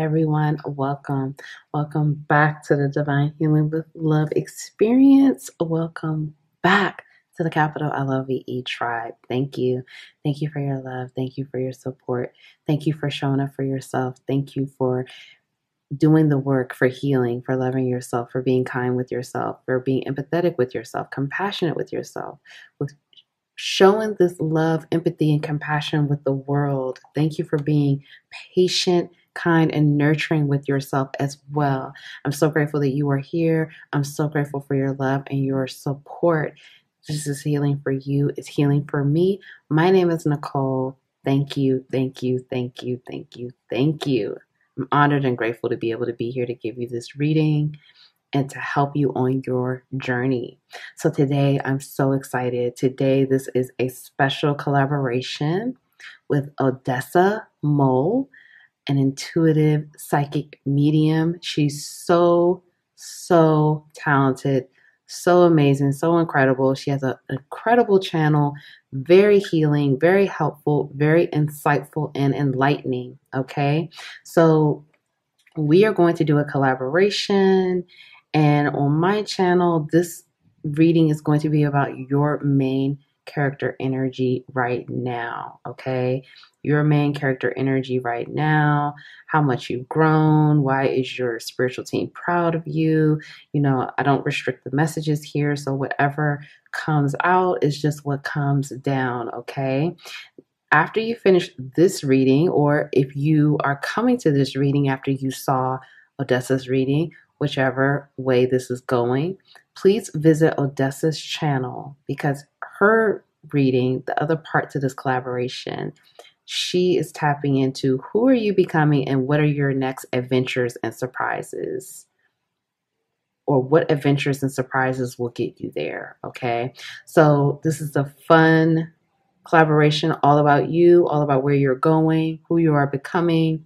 everyone. Welcome back to the Divine Healing with Love experience. Welcome back to the capital LOVE tribe. Thank you. Thank you for your love. Thank you for your support. Thank you for showing up for yourself. Thank you for doing the work, for healing, for loving yourself, for being kind with yourself, for being empathetic with yourself, compassionate with yourself, with showing this love, empathy, and compassion with the world. Thank you for being patient, kind, and nurturing with yourself as well. I'm so grateful that you are here. I'm so grateful for your love and your support. This is healing for you. It's healing for me. My name is Nicole. Thank you, thank you, thank you, thank you, thank you. I'm honored and grateful to be able to be here to give you this reading and to help you on your journey. So today, I'm so excited. Today, this is a special collaboration with Odessa Mole, an intuitive psychic medium. She's so talented, so amazing, so incredible. She has an incredible channel, very healing, very helpful, very insightful, and enlightening. Okay, so we are going to do a collaboration. And on my channel, this reading is going to be about your main character energy right now, okay? Your main character energy right now, how much you've grown, why is your spiritual team proud of you? You know, I don't restrict the messages here, so whatever comes out is just what comes down, okay? After you finish this reading, or if you are coming to this reading after you saw Odessa's reading, whichever way this is going, please visit Odessa's channel, because her reading, the other part to this collaboration, she is tapping into who are you becoming and what are your next adventures and surprises, or what adventures and surprises will get you there, okay? So this is a fun collaboration, all about you, all about where you're going, who you are becoming.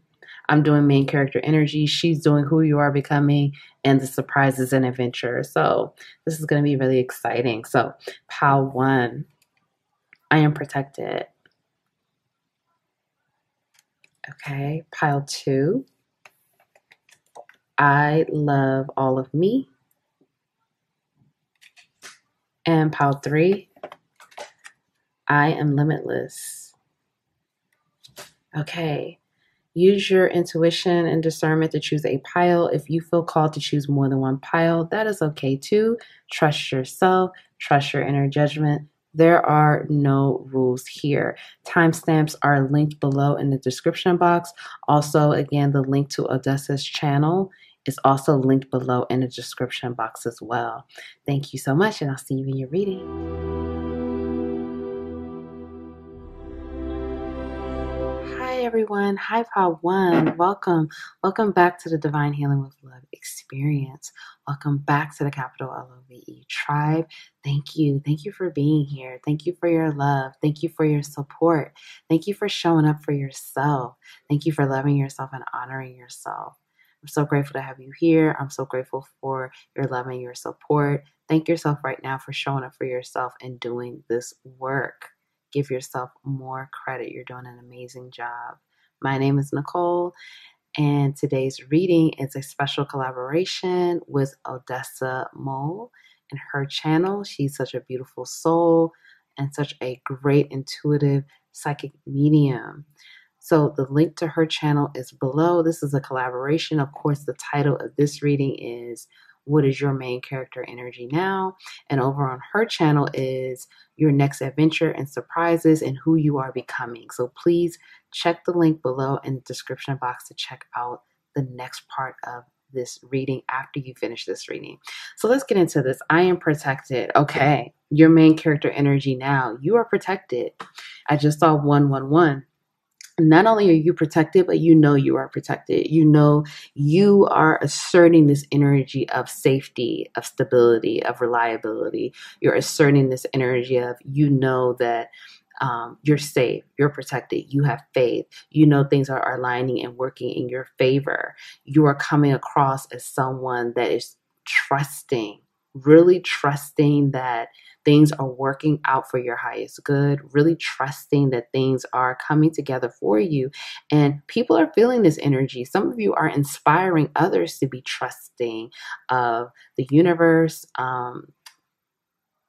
I'm doing main character energy. She's doing who you are becoming and the surprises and adventures. So this is going to be really exciting. So pile 1, I am protected. Okay. Pile 2, I love all of me. And pile 3, I am limitless. Okay. Use your intuition and discernment to choose a pile. If you feel called to choose more than one pile, that is okay too. Trust yourself, trust your inner judgment. There are no rules here. Timestamps are linked below in the description box. Also, again, the link to Odessa's channel is also linked below in the description box as well. Thank you so much, and I'll see you in your reading. Hi everyone. Hi Pile 1. Welcome back to the Divine Healing with Love experience. Welcome back to the capital LOVE tribe. Thank you for being here. Thank you for your love. Thank you for your support. Thank you for showing up for yourself. Thank you for loving yourself and honoring yourself. I'm so grateful to have you here. I'm so grateful for your love and your support. Thank yourself right now for showing up for yourself and doing this work. Give yourself more credit. You're doing an amazing job. My name is Nicole, and today's reading is a special collaboration with Odessa Mole and her channel. She's such a beautiful soul and such a great intuitive psychic medium. So the link to her channel is below. This is a collaboration. Of course, the title of this reading is What is Your Main Character Energy Now? And over on her channel is Your Next Adventure and Surprises and Who You Are Becoming. So please check the link below in the description box to check out the next part of this reading after you finish this reading. So let's get into this. I am protected. Okay. Your main character energy now. You are protected. I just saw 111. Not only are you protected, but you know you are protected. You know you are asserting this energy of safety, of stability, of reliability. You're asserting this energy of, you know that you're safe, you're protected, you have faith, you know things are aligning and working in your favor. You are coming across as someone that is trusting, really trusting that things are working out for your highest good, really trusting that things are coming together for you. And people are feeling this energy. Some of you are inspiring others to be trusting of the universe,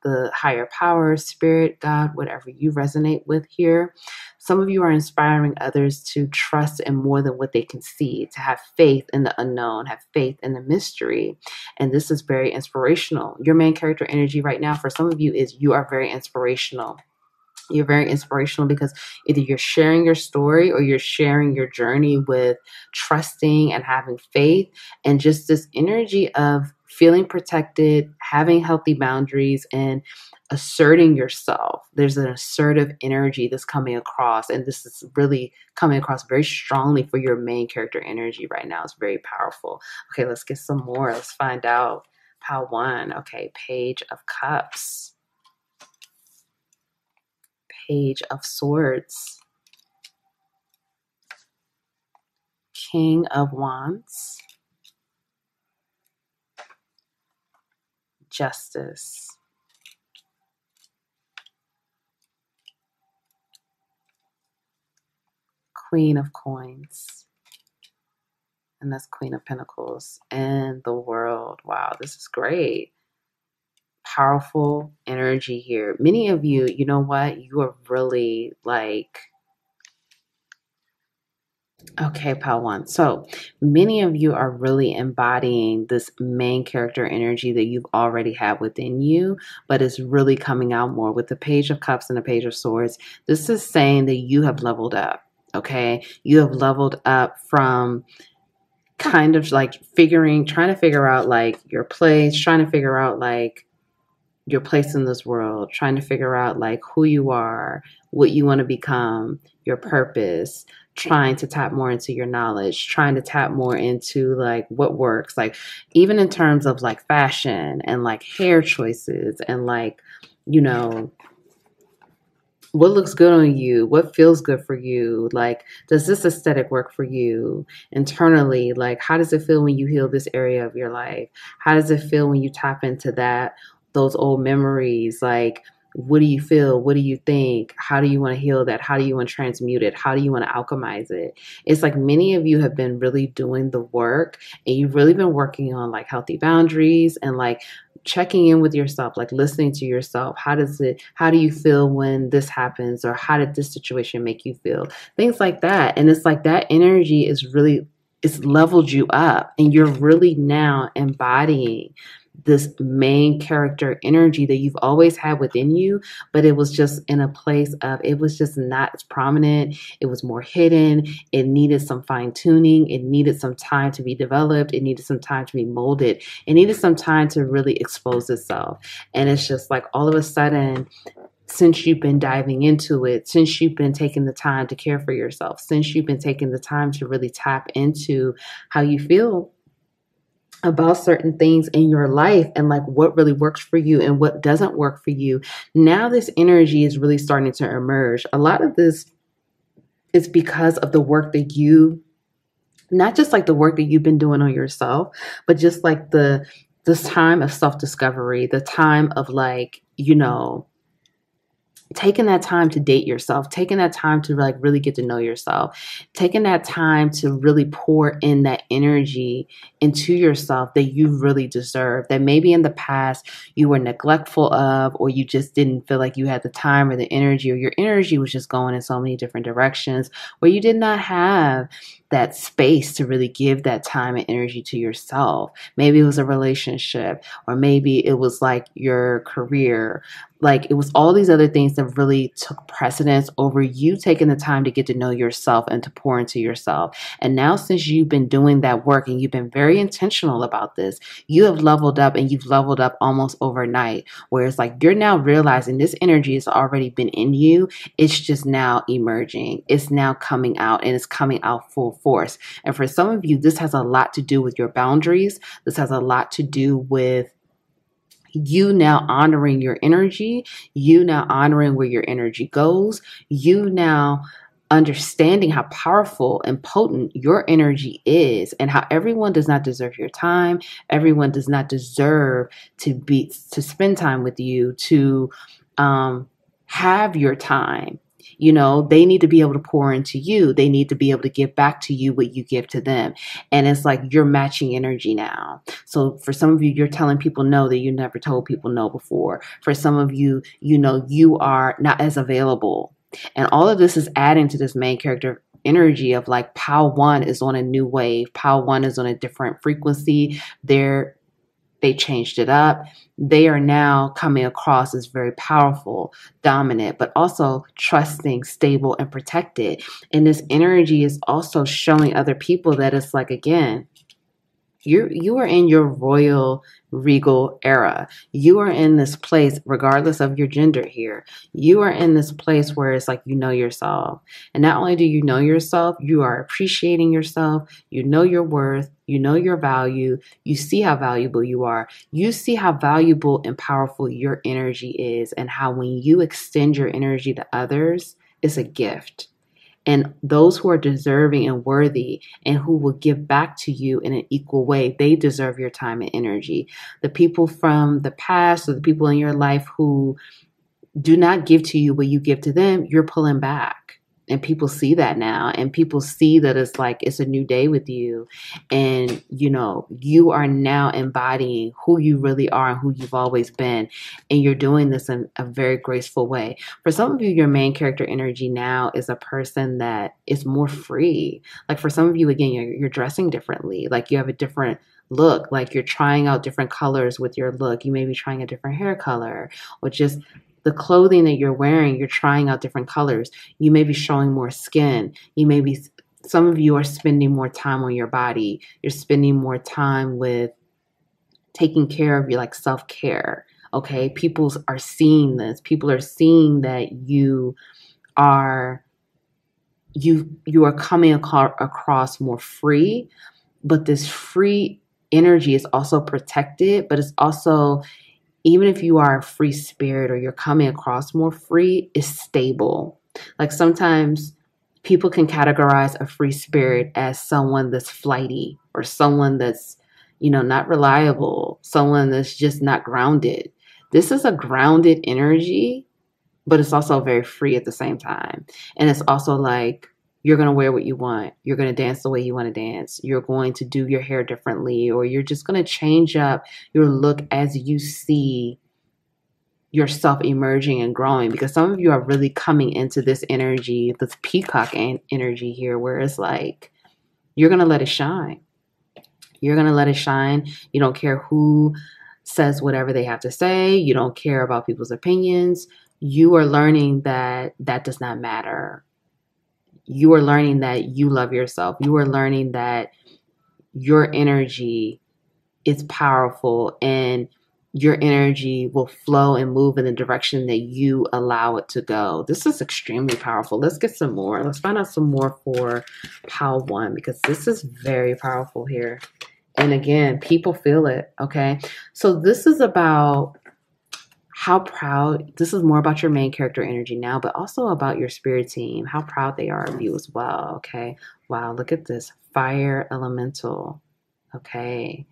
the higher power, spirit, God, whatever you resonate with here. Some of you are inspiring others to trust in more than what they can see, to have faith in the unknown, have faith in the mystery. And this is very inspirational. Your main character energy right now for some of you is you are very inspirational. You're very inspirational because either you're sharing your story or you're sharing your journey with trusting and having faith, and just this energy of feeling protected, having healthy boundaries, and asserting yourself. There's an assertive energy that's coming across, and this is really coming across very strongly for your main character energy right now. It's very powerful. Okay, let's get some more. Let's find out. Pile 1. Okay, Page of Cups. Page of Swords, King of Wands, Justice, Queen of Coins, and that's Queen of Pentacles, and the World. Wow, this is great. Powerful energy here. Many of you, you know what? You are really like, okay, pile 1. So many of you are really embodying this main character energy that you've already had within you, but it's really coming out more with the Page of Cups and the Page of Swords. This is saying that you have leveled up. Okay, you have leveled up from kind of like trying to figure out like your place, trying to figure out like your place in this world, trying to figure out like who you are, what you want to become, your purpose, trying to tap more into your knowledge, trying to tap more into like what works, like even in terms of like fashion and like hair choices and like, you know, what looks good on you, what feels good for you, like does this aesthetic work for you internally, like how does it feel when you heal this area of your life, how does it feel when you tap into those old memories, like what do you feel, what do you think, how do you want to heal that, how do you want to transmute it, how do you want to alchemize it. It's like many of you have been really doing the work, and you've really been working on like healthy boundaries and like checking in with yourself, like listening to yourself. How do you feel when this happens, or how did this situation make you feel, things like that. And it's like that energy is really, it's leveled you up, and you're really now embodying this main character energy that you've always had within you, but it was just in a place of, it was just not as prominent. It was more hidden. It needed some fine tuning. It needed some time to be developed. It needed some time to be molded. It needed some time to really expose itself. And it's just like all of a sudden, since you've been diving into it, since you've been taking the time to care for yourself, since you've been taking the time to really tap into how you feel about certain things in your life and like what really works for you and what doesn't work for you. Now this energy is really starting to emerge. A lot of this is because of the work that not just like the work that you've been doing on yourself, but just like this time of self-discovery, the time of like, you know, taking that time to date yourself, taking that time to like really get to know yourself, taking that time to really pour in that energy into yourself that you really deserve, that maybe in the past you were neglectful of, or you just didn't feel like you had the time or the energy, or your energy was just going in so many different directions where you did not have that space to really give that time and energy to yourself. Maybe it was a relationship, or maybe it was like your career. Like it was all these other things that really took precedence over you taking the time to get to know yourself and to pour into yourself. And now since you've been doing that work and you've been very intentional about this, you have leveled up, and you've leveled up almost overnight, where it's like you're now realizing this energy has already been in you. It's just now emerging. It's now coming out, and it's coming out full force. And for some of you, this has a lot to do with your boundaries. This has a lot to do with you now honoring your energy, you now honoring where your energy goes, you now understanding how powerful and potent your energy is, and how everyone does not deserve your time. Everyone does not deserve to spend time with you, to have your time. You know, they need to be able to pour into you. They need to be able to give back to you what you give to them. And it's like you're matching energy now. So for some of you, you're telling people no that you never told people no before. For some of you, you know, you are not as available. And all of this is adding to this main character energy of like Pile 1 is on a new wave. Pile 1 is on a different frequency. They changed it up. They are now coming across as very powerful, dominant, but also trusting, stable, and protected. And this energy is also showing other people that it's like, again, you are in your royal, regal era. You are in this place, regardless of your gender here. You are in this place where it's like you know yourself. And not only do you know yourself, you are appreciating yourself. You know your worth. You know your value. You see how valuable you are. You see how valuable and powerful your energy is, and how when you extend your energy to others, it's a gift. And those who are deserving and worthy and who will give back to you in an equal way, they deserve your time and energy. The people from the past, or the people in your life who do not give to you what you give to them, you're pulling back. And people see that now, and people see that it's like it's a new day with you. And, you know, you are now embodying who you really are and who you've always been. And you're doing this in a very graceful way. For some of you, your main character energy now is a person that is more free. Like for some of you, again, you're dressing differently. Like you have a different look, like you're trying out different colors with your look. You may be trying a different hair color, or just the clothing that you're wearing, you're trying out different colors. You may be showing more skin. Some of you are spending more time on your body. You're spending more time with taking care of your like self-care. Okay. People are seeing this. People are seeing that you are coming across more free, but this free energy is also protected, but it's also, even if you are a free spirit or you're coming across more free, is stable. Like sometimes people can categorize a free spirit as someone that's flighty, or someone that's, you know, not reliable, someone that's just not grounded. This is a grounded energy, but it's also very free at the same time. And it's also like, you're going to wear what you want. You're going to dance the way you want to dance. You're going to do your hair differently, or you're just going to change up your look as you see yourself emerging and growing. Because some of you are really coming into this energy, this peacock energy here, where it's like, you're going to let it shine. You're going to let it shine. You don't care who says whatever they have to say. You don't care about people's opinions. You are learning that that does not matter. You are learning that you love yourself. You are learning that your energy is powerful, and your energy will flow and move in the direction that you allow it to go. This is extremely powerful. Let's get some more. Let's find out some more for Pile 1, because this is very powerful here. And again, people feel it, okay? So this is about how proud, this is more about your main character energy now, but also about your spirit team, how proud they are of you as well, okay? Wow, look at this, fire elemental, okay?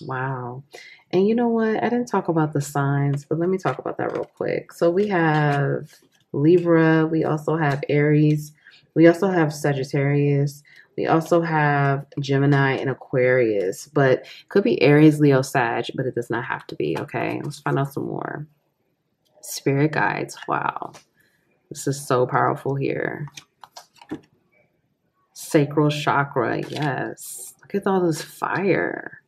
Wow. And you know what? I didn't talk about the signs, but let me talk about that real quick. So we have Libra, we also have Aries, we also have Sagittarius, we also have Gemini and Aquarius, but it could be Aries, Leo, Sag, but it does not have to be, okay? Let's find out some more. Spirit guides. Wow. This is so powerful here. Sacral chakra. Yes. Look at all this fire.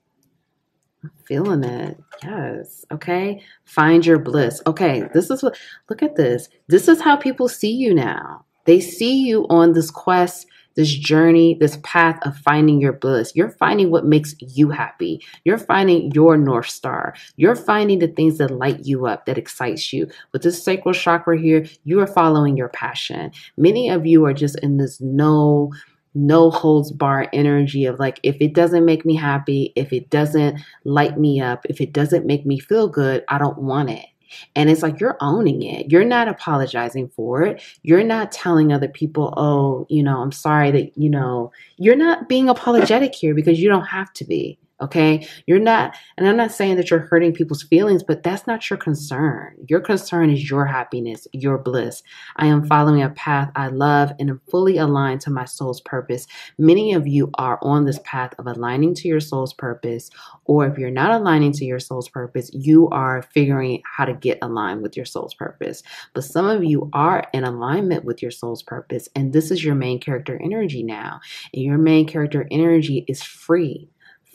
I'm feeling it. Yes. Okay. Find your bliss. Okay. This is what, look at this. This is how people see you now. They see you on this quest, this journey, this path of finding your bliss. You're finding what makes you happy. You're finding your North Star. You're finding the things that light you up, that excites you. With this sacral chakra here, you are following your passion. Many of you are just in this no holds bar energy of like, if it doesn't make me happy, if it doesn't light me up, if it doesn't make me feel good, I don't want it. And it's like you're owning it. You're not apologizing for it. You're not telling other people, oh, I'm sorry that, you're not being apologetic here because you don't have to be. Okay. You're not, and I'm not saying that you're hurting people's feelings, but that's not your concern. Your concern is your happiness, your bliss. I am following a path I love and am fully aligned to my soul's purpose. Many of you are on this path of aligning to your soul's purpose, or if you're not aligning to your soul's purpose, you are figuring how to get aligned with your soul's purpose. But some of you are in alignment with your soul's purpose, and this is your main character energy now. And your main character energy is free,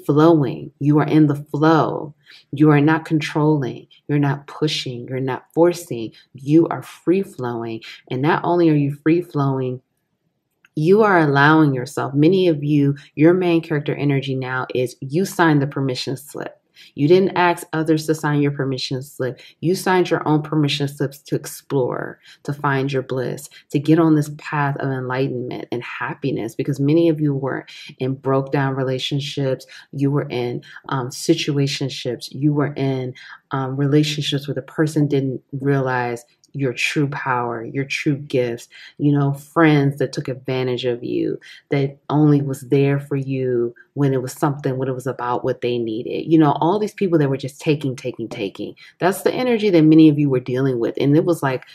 flowing. You are in the flow. You are not controlling. You're not pushing. You're not forcing. You are free flowing. And not only are you free flowing, you are allowing yourself. Many of you, your main character energy now is you signed the permission slip. You didn't ask others to sign your permission slip. You signed your own permission slips to explore, to find your bliss, to get on this path of enlightenment and happiness, because many of you were in broke down relationships. You were in situationships. You were in relationships where the person didn't realize your true power, your true gifts, friends that took advantage of you, that only was there for you when it was something, when it was about what they needed. All these people that were just taking. That's the energy that many of you were dealing with. And it was like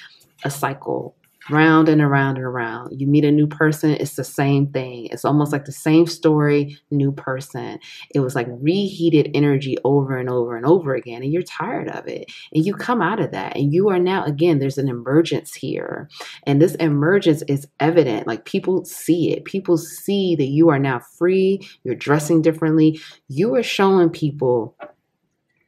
a cycle, round and around and around. You meet a new person, it's the same thing. It's almost like the same story, new person. It was like reheated energy over and over and over again, and you're tired of it. And you come out of that, and you are now, again, there's an emergence here. And this emergence is evident. Like, people see it. People see that you are now free. You're dressing differently. You are showing people,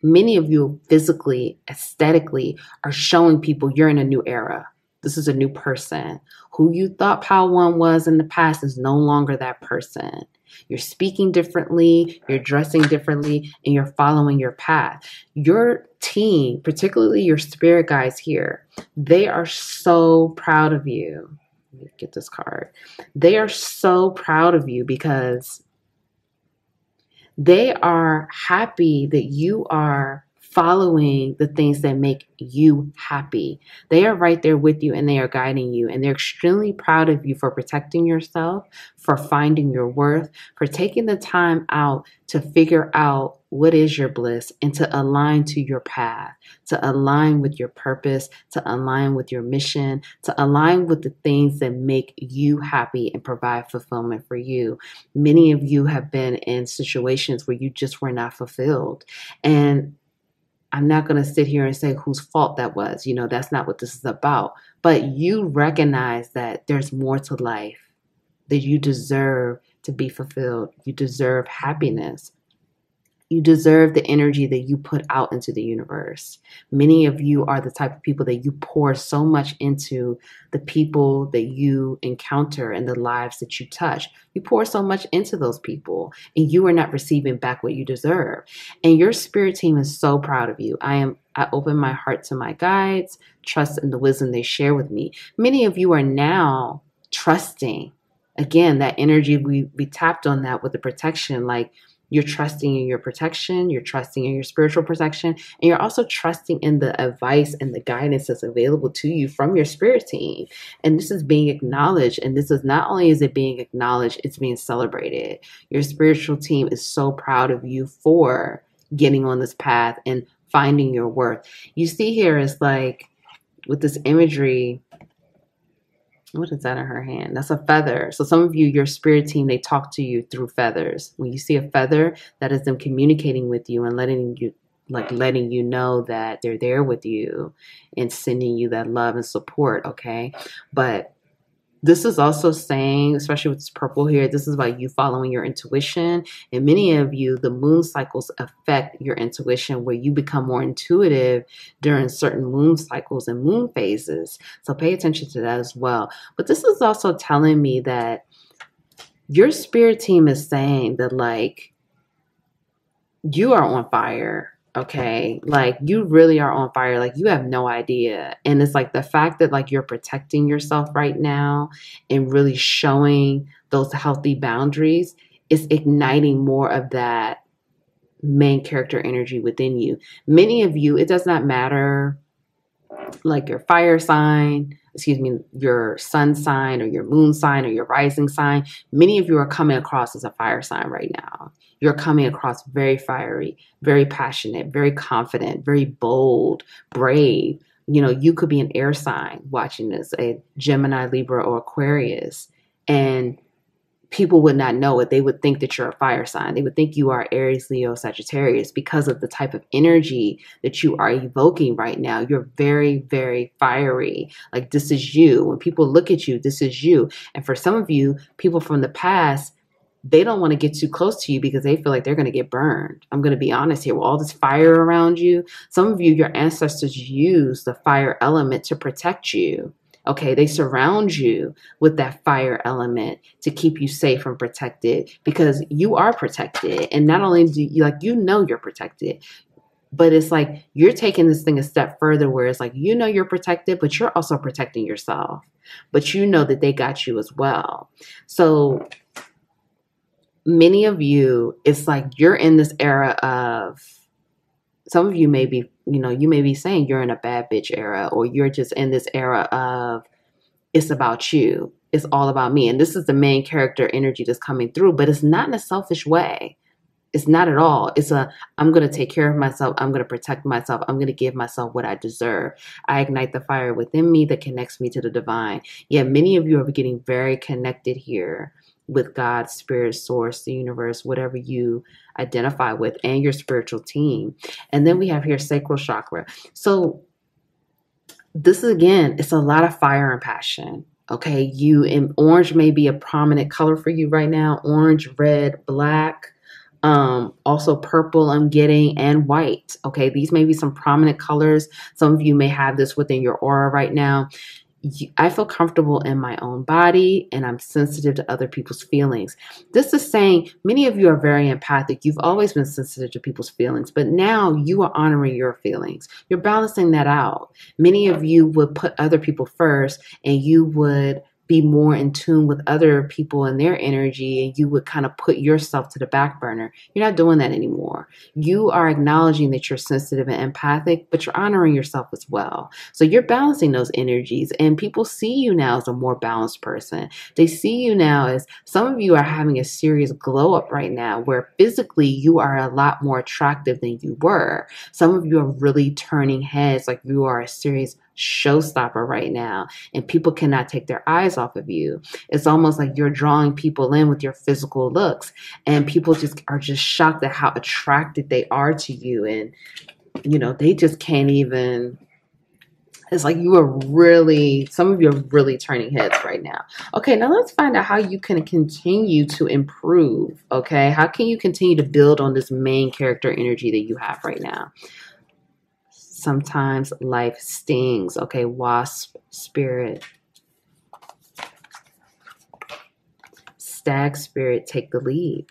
many of you physically, aesthetically, are showing people you're in a new era. This is a new person. Who you thought Power One was in the past is no longer that person. You're speaking differently, you're dressing differently, and you're following your path. Your team, particularly your spirit guides here, they are so proud of you. Let me get this card. They are so proud of you because they are happy that you are following the things that make you happy. They are right there with you, and they are guiding you, and they're extremely proud of you for protecting yourself, for finding your worth, for taking the time out to figure out what is your bliss and to align to your path, to align with your purpose, to align with your mission, to align with the things that make you happy and provide fulfillment for you. Many of you have been in situations where you just were not fulfilled. And I'm not going to sit here and say whose fault that was. That's not what this is about. But you recognize that there's more to life, that you deserve to be fulfilled. You deserve happiness. You deserve the energy that you put out into the universe. Many of you are the type of people that you pour so much into the people that you encounter and the lives that you touch. You pour so much into those people, and you are not receiving back what you deserve. And your spirit team is so proud of you. I open my heart to my guides, trust in the wisdom they share with me. Many of you are now trusting. Again, that energy, we tapped on that with the protection, like, you're trusting in your protection, you're trusting in your spiritual protection, and you're also trusting in the advice and the guidance that's available to you from your spirit team. And this is being acknowledged. And this is not only is it being acknowledged, it's being celebrated. Your spiritual team is so proud of you for getting on this path and finding your worth. You see here is like, with this imagery, what is that in her hand? That's a feather. So some of you, your spirit team, they talk to you through feathers. When you see a feather, that is them communicating with you and letting you know that they're there with you and sending you that love and support. Okay. But this is also saying, especially with this purple here, this is about you following your intuition. And many of you, the moon cycles affect your intuition, where you become more intuitive during certain moon cycles and moon phases. So pay attention to that as well. But this is also telling me that your spirit team is saying that, like, you are on fire. Okay, like, you really are on fire. Like, you have no idea. And it's like the fact that, like, you're protecting yourself right now and really showing those healthy boundaries is igniting more of that main character energy within you. Many of you, it does not matter like your fire sign, your sun sign or your moon sign or your rising sign. Many of you are coming across as a fire sign right now. You're coming across very fiery, very passionate, very confident, very bold, brave. You could be an air sign watching this, a Gemini, Libra, or Aquarius. And people would not know it. They would think that you're a fire sign. They would think you are Aries, Leo, Sagittarius because of the type of energy that you are evoking right now. You're very, very fiery. Like, this is you. When people look at you, this is you. And for some of you, people from the past, they don't want to get too close to you because they feel like they're going to get burned. I'm going to be honest here. With all this fire around you, some of you, your ancestors used the fire element to protect you. Okay, they surround you with that fire element to keep you safe and protected because you are protected. And not only do you're protected, but it's like you're taking this thing a step further where it's like, you're protected, but you're also protecting yourself. But you know that they got you as well. So many of you, it's like you're in this era of, some of you may be, you may be saying you're in a bad bitch era, or you're just in this era of it's about you. It's all about me. And this is the main character energy that's coming through, but it's not in a selfish way. It's not at all. I'm going to take care of myself. I'm going to protect myself. I'm going to give myself what I deserve. I ignite the fire within me that connects me to the divine. Yeah, many of you are getting very connected here with God, spirit, source, the universe, whatever you identify with, and your spiritual team. And then we have here sacral chakra. So this is, again, it's a lot of fire and passion. Okay, orange may be a prominent color for you right now. Orange, red, black, also purple I'm getting, and white. Okay, these may be some prominent colors. Some of you may have this within your aura right now. I feel comfortable in my own body and I'm sensitive to other people's feelings. This is saying many of you are very empathic. You've always been sensitive to people's feelings, but now you are honoring your feelings. You're balancing that out. Many of you would put other people first and you would be more in tune with other people and their energy, and you would kind of put yourself to the back burner. You're not doing that anymore. You are acknowledging that you're sensitive and empathic, but you're honoring yourself as well. So you're balancing those energies, and people see you now as a more balanced person. They see you now as, some of you are having a serious glow up right now where physically you are a lot more attractive than you were. Some of you are really turning heads, like you are a serious showstopper right now, and people cannot take their eyes off of you. It's almost like you're drawing people in with your physical looks, and people are just shocked at how attracted they are to you, and they just can't even. It's like some of you are really turning heads right now. Okay, now let's find out how you can continue to improve. Okay, how can you continue to build on this main character energy that you have right now? Sometimes life stings. Okay, wasp spirit. Stag spirit, take the lead.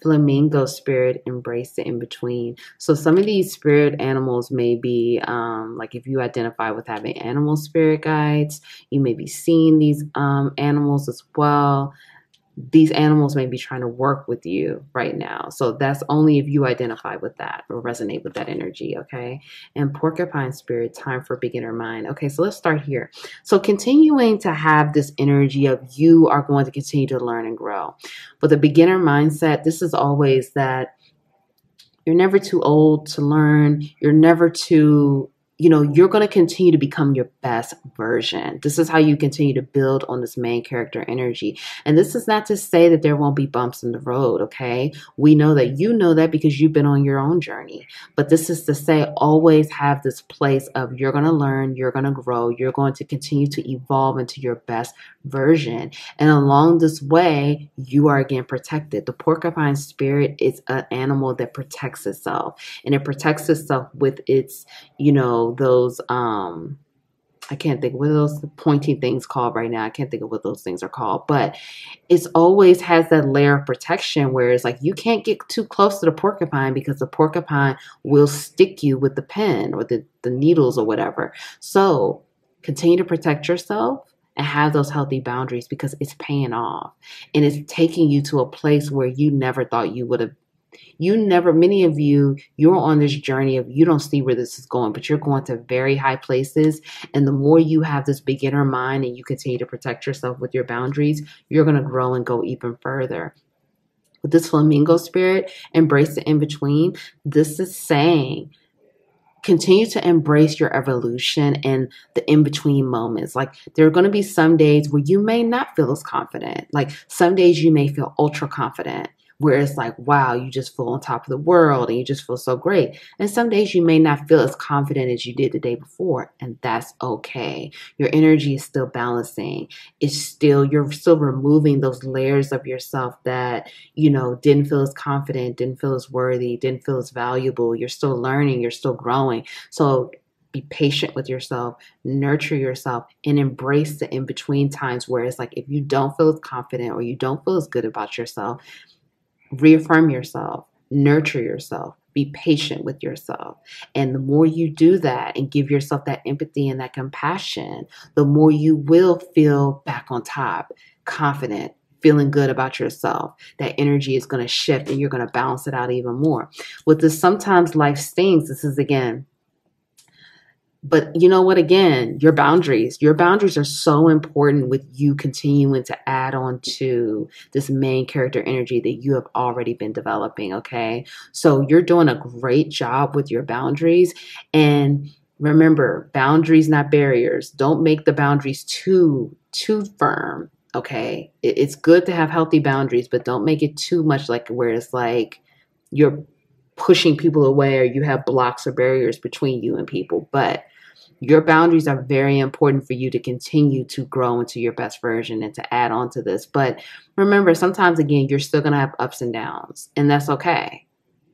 Flamingo spirit, embrace the in-between. So some of these spirit animals may be, like if you identify with having animal spirit guides, you may be seeing these animals as well. These animals may be trying to work with you right now. So that's only if you identify with that or resonate with that energy, okay? And porcupine spirit, time for beginner mind. Okay, so let's start here. So continuing to have this energy of you are going to continue to learn and grow. But the beginner mindset, this is always that you're never too old to learn. You're never too... you're going to continue to become your best version. This is how you continue to build on this main character energy. And this is not to say that there won't be bumps in the road, okay? We know that you know that because you've been on your own journey. But this is to say always have this place of you're going to learn, you're going to grow, you're going to continue to evolve into your best version. And along this way, you are again protected. The porcupine spirit is an animal that protects itself. And it protects itself with its, those I can't think of what those pointy things called right now. I can't think of what those things are called, but it's always has that layer of protection where it's like you can't get too close to the porcupine because the porcupine will stick you with the pen or the needles or whatever. So continue to protect yourself and have those healthy boundaries because it's paying off and it's taking you to a place where you never thought you would have Many of you, you're on this journey of you don't see where this is going, but you're going to very high places. And the more you have this beginner mind and you continue to protect yourself with your boundaries, you're going to grow and go even further. With this flamingo spirit, embrace the in-between. This is saying, continue to embrace your evolution and the in-between moments. Like, there are going to be some days where you may not feel as confident. Like, some days you may feel ultra confident, where it's like, wow, you just feel on top of the world and you just feel so great. And some days you may not feel as confident as you did the day before, and that's okay. Your energy is still balancing. You're still removing those layers of yourself that, didn't feel as confident, didn't feel as worthy, didn't feel as valuable. You're still learning, you're still growing. So be patient with yourself, nurture yourself, and embrace the in-between times where it's like, if you don't feel as confident or you don't feel as good about yourself, reaffirm yourself, nurture yourself, be patient with yourself. And the more you do that and give yourself that empathy and that compassion, the more you will feel back on top, confident, feeling good about yourself. That energy is going to shift and you're going to balance it out even more. With this, sometimes life stings. This is, again, but you know what, again, your boundaries are so important with you continuing to add on to this main character energy that you have already been developing. Okay. So you're doing a great job with your boundaries. And remember, boundaries, not barriers. Don't make the boundaries too firm. Okay. It's good to have healthy boundaries, but don't make it too much like where it's like you're pushing people away or you have blocks or barriers between you and people. But your boundaries are very important for you to continue to grow into your best version and to add on to this. But remember, sometimes, again, you're still going to have ups and downs, and that's okay.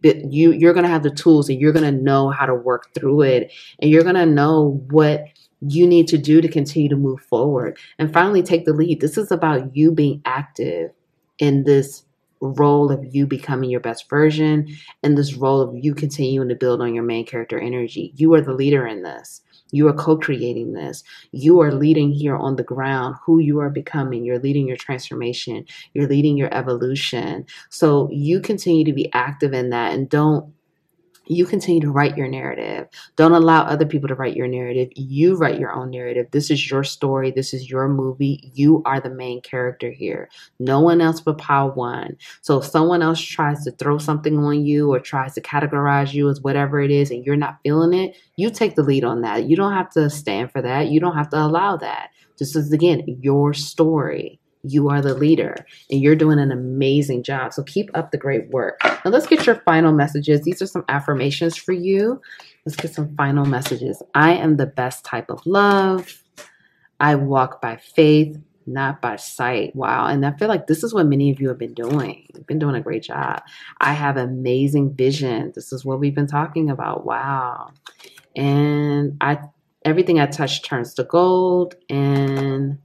But you're going to have the tools and you're going to know how to work through it, and you're going to know what you need to do to continue to move forward. And finally, take the lead. This is about you being active in this role of you becoming your best version, and this role of you continuing to build on your main character energy. You are the leader in this. You are co-creating this. You are leading here on the ground who you are becoming. You're leading your transformation. You're leading your evolution. So you continue to be active in that, and you continue to write your narrative. Don't allow other people to write your narrative. You write your own narrative. This is your story. This is your movie. You are the main character here. No one else but Power One. So if someone else tries to throw something on you or tries to categorize you as whatever it is and you're not feeling it, you take the lead on that. You don't have to stand for that. You don't have to allow that. This is, again, your story. You are the leader and you're doing an amazing job. So keep up the great work. Now let's get your final messages. These are some affirmations for you. Let's get some final messages. I am the best type of love. I walk by faith, not by sight. Wow. And I feel like this is what many of you have been doing. You've been doing a great job. I have amazing vision. This is what we've been talking about. Wow. And everything I touch turns to gold, and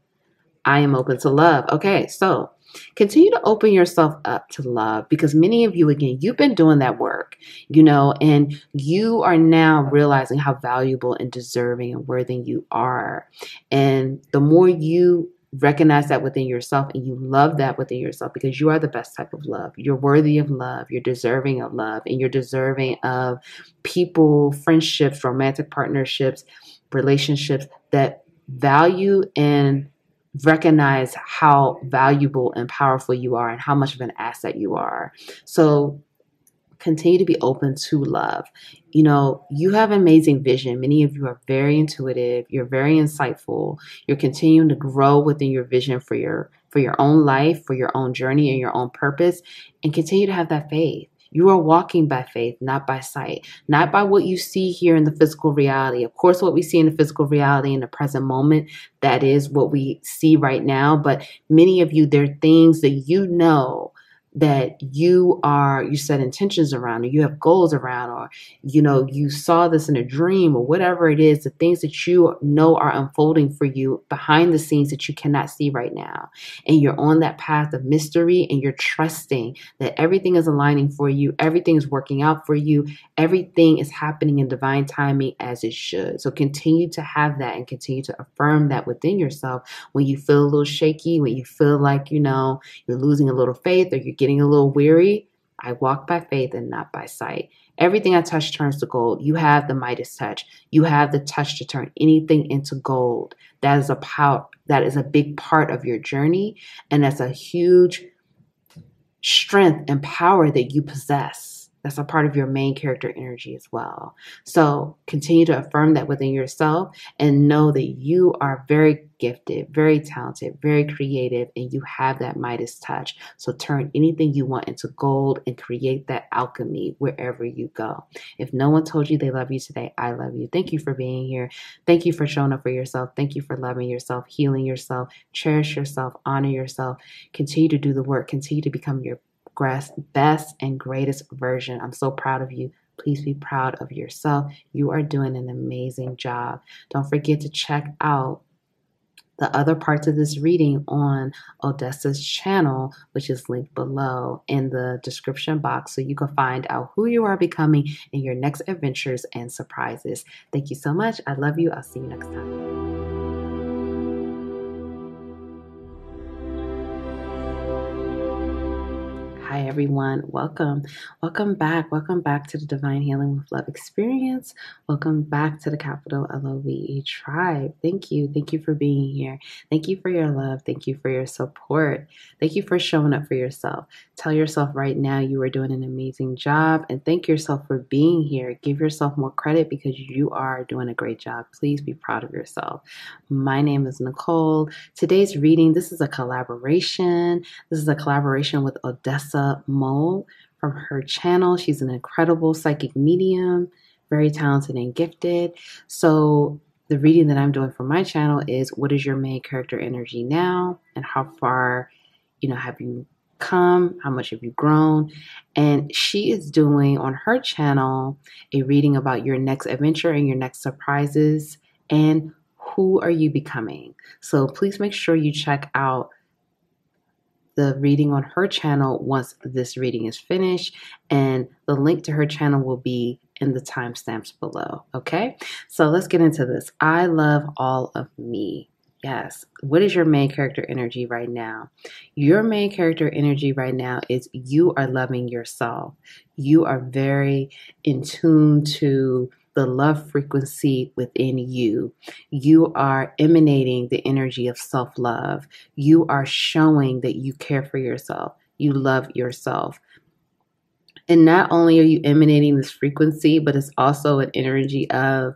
I am open to love. Okay, so continue to open yourself up to love, because many of you, again, you've been doing that work, and you are now realizing how valuable and deserving and worthy you are. And the more you recognize that within yourself and you love that within yourself, because you are the best type of love. You're worthy of love. You're deserving of love, and you're deserving of people, friendships, romantic partnerships, relationships that value and recognize how valuable and powerful you are and how much of an asset you are. So continue to be open to love. You have amazing vision. Many of you are very intuitive. You're very insightful. You're continuing to grow within your vision for your own life, for your own journey and your own purpose, and continue to have that faith. You are walking by faith, not by sight, not by what you see here in the physical reality. Of course, what we see in the physical reality in the present moment, that is what we see right now. But many of you, there are things that that you set intentions around, or you have goals around, or you saw this in a dream, or whatever it is, the things that you know are unfolding for you behind the scenes that you cannot see right now. And you're on that path of mystery, and you're trusting that everything is aligning for you, everything is working out for you, everything is happening in divine timing as it should. So continue to have that and continue to affirm that within yourself when you feel a little shaky, when you feel like you're losing a little faith, or you're getting a little weary. I walk by faith and not by sight. Everything I touch turns to gold. You have the Midas touch. You have the touch to turn anything into gold. That is a power. That is a big part of your journey. And that's a huge strength and power that you possess. That's a part of your main character energy as well. So continue to affirm that within yourself and know that you are very gifted, very talented, very creative, and you have that Midas touch. So turn anything you want into gold and create that alchemy wherever you go. If no one told you they love you today, I love you. Thank you for being here. Thank you for showing up for yourself. Thank you for loving yourself, healing yourself, cherish yourself, honor yourself. Continue to do the work. Continue to become your best and greatest version. I'm so proud of you. Please be proud of yourself. You are doing an amazing job. Don't forget to check out the other parts of this reading on Odessa's channel, which is linked below in the description box, so you can find out who you are becoming in your next adventures and surprises. Thank you so much. I love you. I'll see you next time. Hi everyone, welcome back to the Divine Healing with Love experience. Welcome back to the capital LOVE tribe. Thank you for being here. Thank you for your love. Thank you for your support. Thank you for showing up for yourself. Tell yourself right now you are doing an amazing job, and thank yourself for being here. Give yourself more credit because you are doing a great job. Please be proud of yourself. My name is Nicole. Today's reading, this is a collaboration. This is a collaboration with Odessa Mole from her channel. She's an incredible psychic medium, very talented and gifted. So the reading that I'm doing for my channel is, what is your main character energy now, and how far have you come, how much have you grown? And she is doing on her channel a reading about your next adventure and your next surprises and who are you becoming. So please make sure you check out the reading on her channel once this reading is finished, and the link to her channel will be in the timestamps below. Okay, so let's get into this. I love all of me. Yes. What is your main character energy right now? Your main character energy right now is you are loving yourself. You are very in tune to the love frequency within you. You are emanating the energy of self-love. You are showing that you care for yourself. You love yourself. And not only are you emanating this frequency, but it's also an energy of,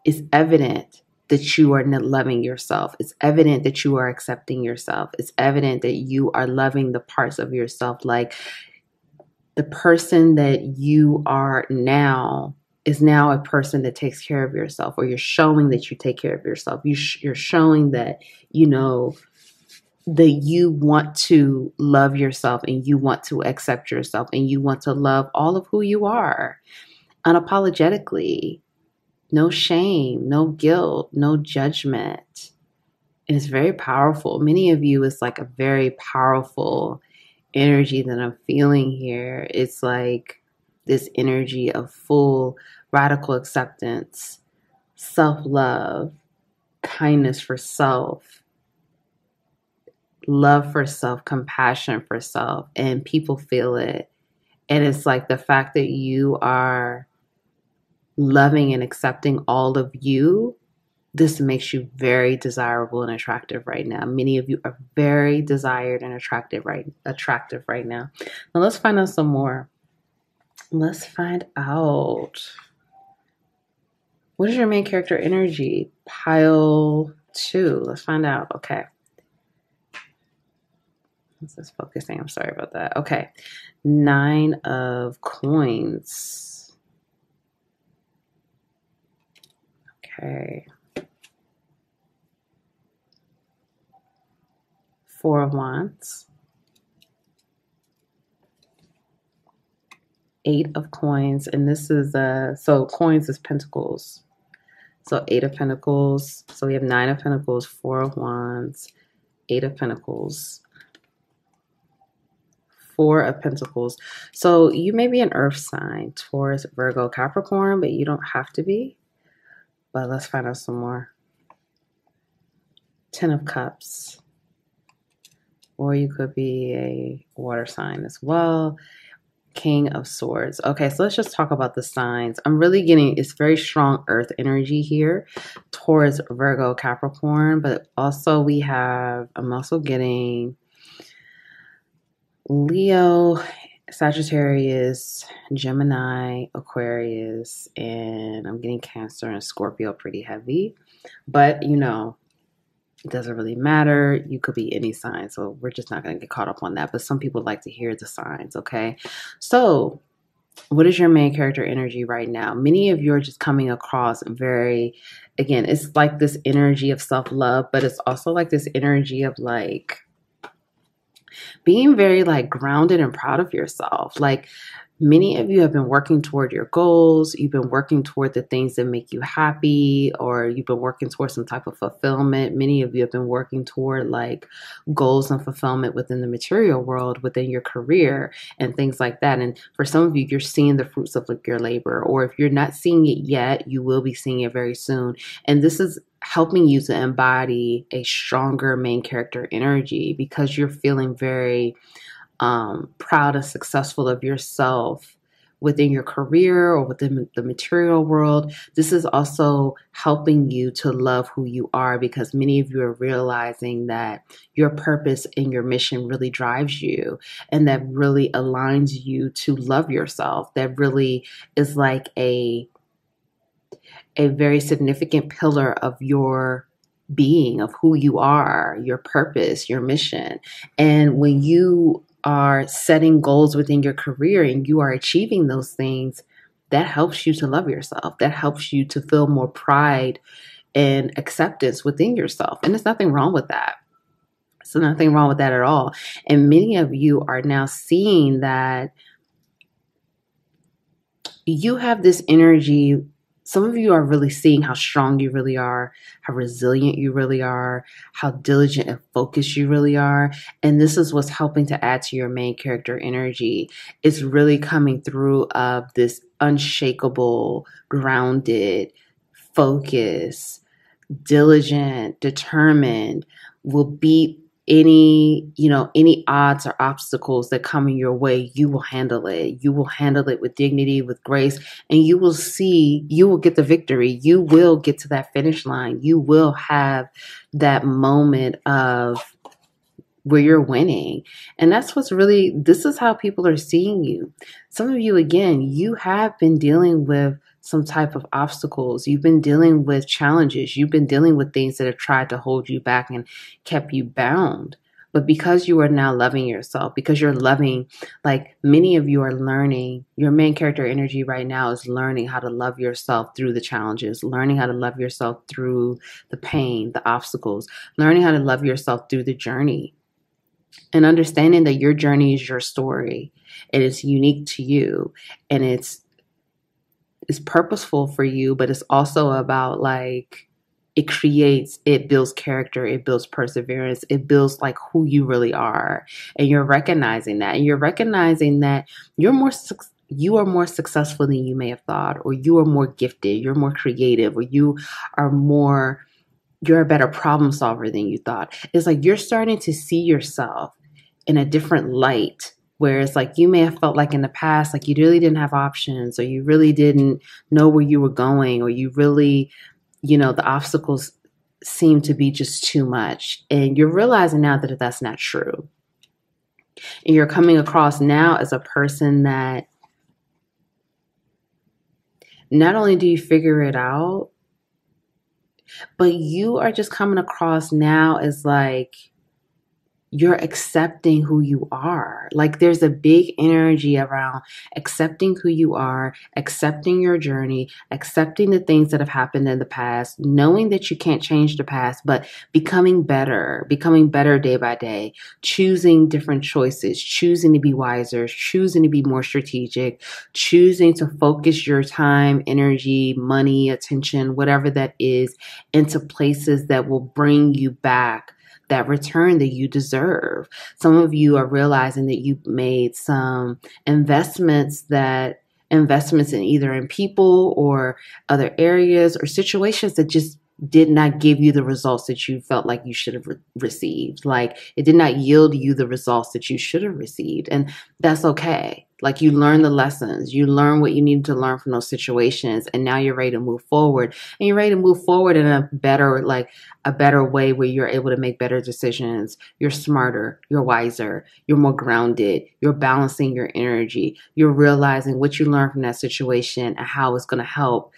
it's evident that you are loving yourself. It's evident that you are accepting yourself. It's evident that you are loving the parts of yourself, like the person that you are now is now a person that takes care of yourself, or you're showing that you take care of yourself. You're showing that, that you want to love yourself and you want to accept yourself and you want to love all of who you are unapologetically. No shame, no guilt, no judgment. And it's very powerful. Many of you, it's like a very powerful energy that I'm feeling here. It's like this energy of full radical acceptance, self-love, kindness for self, love for self, compassion for self, and people feel it. And it's like the fact that you are loving and accepting all of you, this makes you very desirable and attractive right now. Many of you are very desired and attractive right now. Now let's find out some more. Let's find out, what is your main character energy? Pile 2. Let's find out. Okay. This is focusing. I'm sorry about that. Okay. 9 of coins. Okay. 4 of wands. 8 of coins, and this is so coins is pentacles. So 8 of pentacles. So we have 9 of pentacles, 4 of wands, 8 of pentacles, 4 of pentacles. So you may be an earth sign, Taurus, Virgo, Capricorn, but you don't have to be. But let's find out some more. 10 of cups. Or you could be a water sign as well. King of Swords. Okay, so let's just talk about the signs. I'm really getting, it's very strong earth energy here towards Virgo, Capricorn, but also I'm also getting Leo, Sagittarius, Gemini, Aquarius, and I'm getting Cancer and Scorpio pretty heavy. But, you know, it doesn't really matter. You could be any sign, so we're just not going to get caught up on that. But some people like to hear the signs, okay? So, what is your main character energy right now? Many of you are just coming across very, again, it's like this energy of self-love, but it's also like this energy of like being very like grounded and proud of yourself. Like many of you have been working toward your goals. You've been working toward the things that make you happy, or you've been working toward some type of fulfillment. Many of you have been working toward like goals and fulfillment within the material world, within your career and things like that. And for some of you, you're seeing the fruits of like your labor, or if you're not seeing it yet, you will be seeing it very soon. And this is helping you to embody a stronger main character energy because you're feeling very proud and successful of yourself within your career or within the material world. This is also helping you to love who you are because many of you are realizing that your purpose and your mission really drives you and that really aligns you to love yourself. That really is like a very significant pillar of your being, of who you are, your purpose, your mission. And when you are setting goals within your career and you are achieving those things, that helps you to love yourself. That helps you to feel more pride and acceptance within yourself. And there's nothing wrong with that. So nothing wrong with that at all. And many of you are now seeing that you have this energy. Some of you are really seeing how strong you really are, how resilient you really are, how diligent and focused you really are. And this is what's helping to add to your main character energy. It's really coming through of this unshakable, grounded, focused, diligent, determined, will beat any odds or obstacles that come in your way. You will handle it. You will handle it with dignity, with grace, and you will get the victory. You will get to that finish line. You will have that moment of where you're winning. And that's this is how people are seeing you. Some of you, again, you have been dealing with some type of obstacles. You've been dealing with challenges. You've been dealing with things that have tried to hold you back and kept you bound. But because you are now loving yourself, because you're loving, like many of you are learning, your main character energy right now is learning how to love yourself through the challenges, learning how to love yourself through the pain, the obstacles, learning how to love yourself through the journey. And understanding that your journey is your story and it's unique to you and it's purposeful for you, but it's also about like it builds character, it builds perseverance, it builds like who you really are. And you're recognizing that. And you're recognizing that you are more successful than you may have thought, or you are more gifted, you're more creative, or you're a better problem solver than you thought. It's like you're starting to see yourself in a different light, where it's like you may have felt like in the past, like you really didn't have options, or you really didn't know where you were going, or you really, the obstacles seem to be just too much. And you're realizing now that that's not true. And you're coming across now as a person that not only do you figure it out, but you are just coming across now as like you're accepting who you are. Like there's a big energy around accepting who you are, accepting your journey, accepting the things that have happened in the past, knowing that you can't change the past, but becoming better day by day, choosing different choices, choosing to be wiser, choosing to be more strategic, choosing to focus your time, energy, money, attention, whatever that is, into places that will bring you back that return that you deserve. Some of you are realizing that you've made some investments in either in people or other areas or situations that just did not give you the results that you felt like you should have received. Like it did not yield you the results that you should have received. And that's okay. Like you learn the lessons, you learn what you need to learn from those situations, and now you're ready to move forward. And you're ready to move forward in a better way where you're able to make better decisions. You're smarter, you're wiser, you're more grounded, you're balancing your energy, you're realizing what you learned from that situation and how it's going to help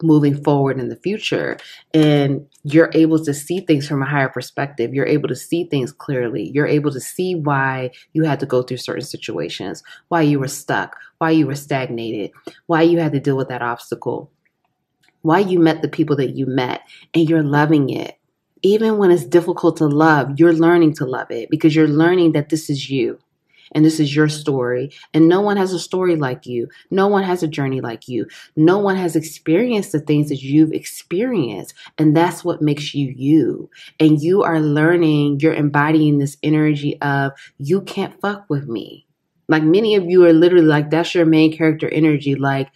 moving forward in the future. And you're able to see things from a higher perspective. You're able to see things clearly. You're able to see why you had to go through certain situations, why you were stuck, why you were stagnated, why you had to deal with that obstacle, why you met the people that you met, and you're loving it. Even when it's difficult to love, you're learning to love it because you're learning that this is you. And this is your story. And no one has a story like you. No one has a journey like you. No one has experienced the things that you've experienced. And that's what makes you you. And you are learning, you're embodying this energy of, you can't fuck with me. Like many of you are literally like, that's your main character energy. Like,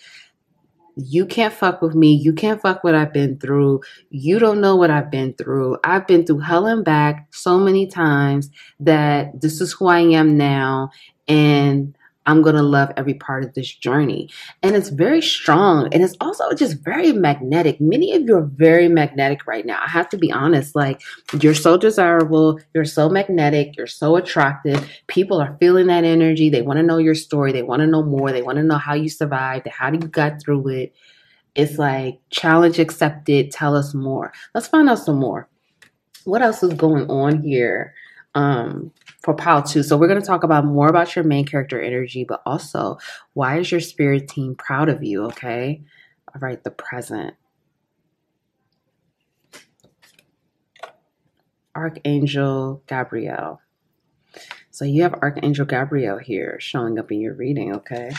you can't fuck with me. You can't fuck what I've been through. You don't know what I've been through. I've been through hell and back so many times that this is who I am now. And I'm going to love every part of this journey. And it's very strong. And it's also just very magnetic. Many of you are very magnetic right now. I have to be honest. Like, you're so desirable. You're so magnetic. You're so attractive. People are feeling that energy. They want to know your story. They want to know more. They want to know how you survived, how you got through it. It's like, challenge accepted. Tell us more. Let's find out some more. What else is going on here? For pile 2. So we're going to talk about more about your main character energy, but also, why is your spirit team proud of you? Okay. All right. The present. Archangel Gabriel. So you have Archangel Gabriel here showing up in your reading. Okay.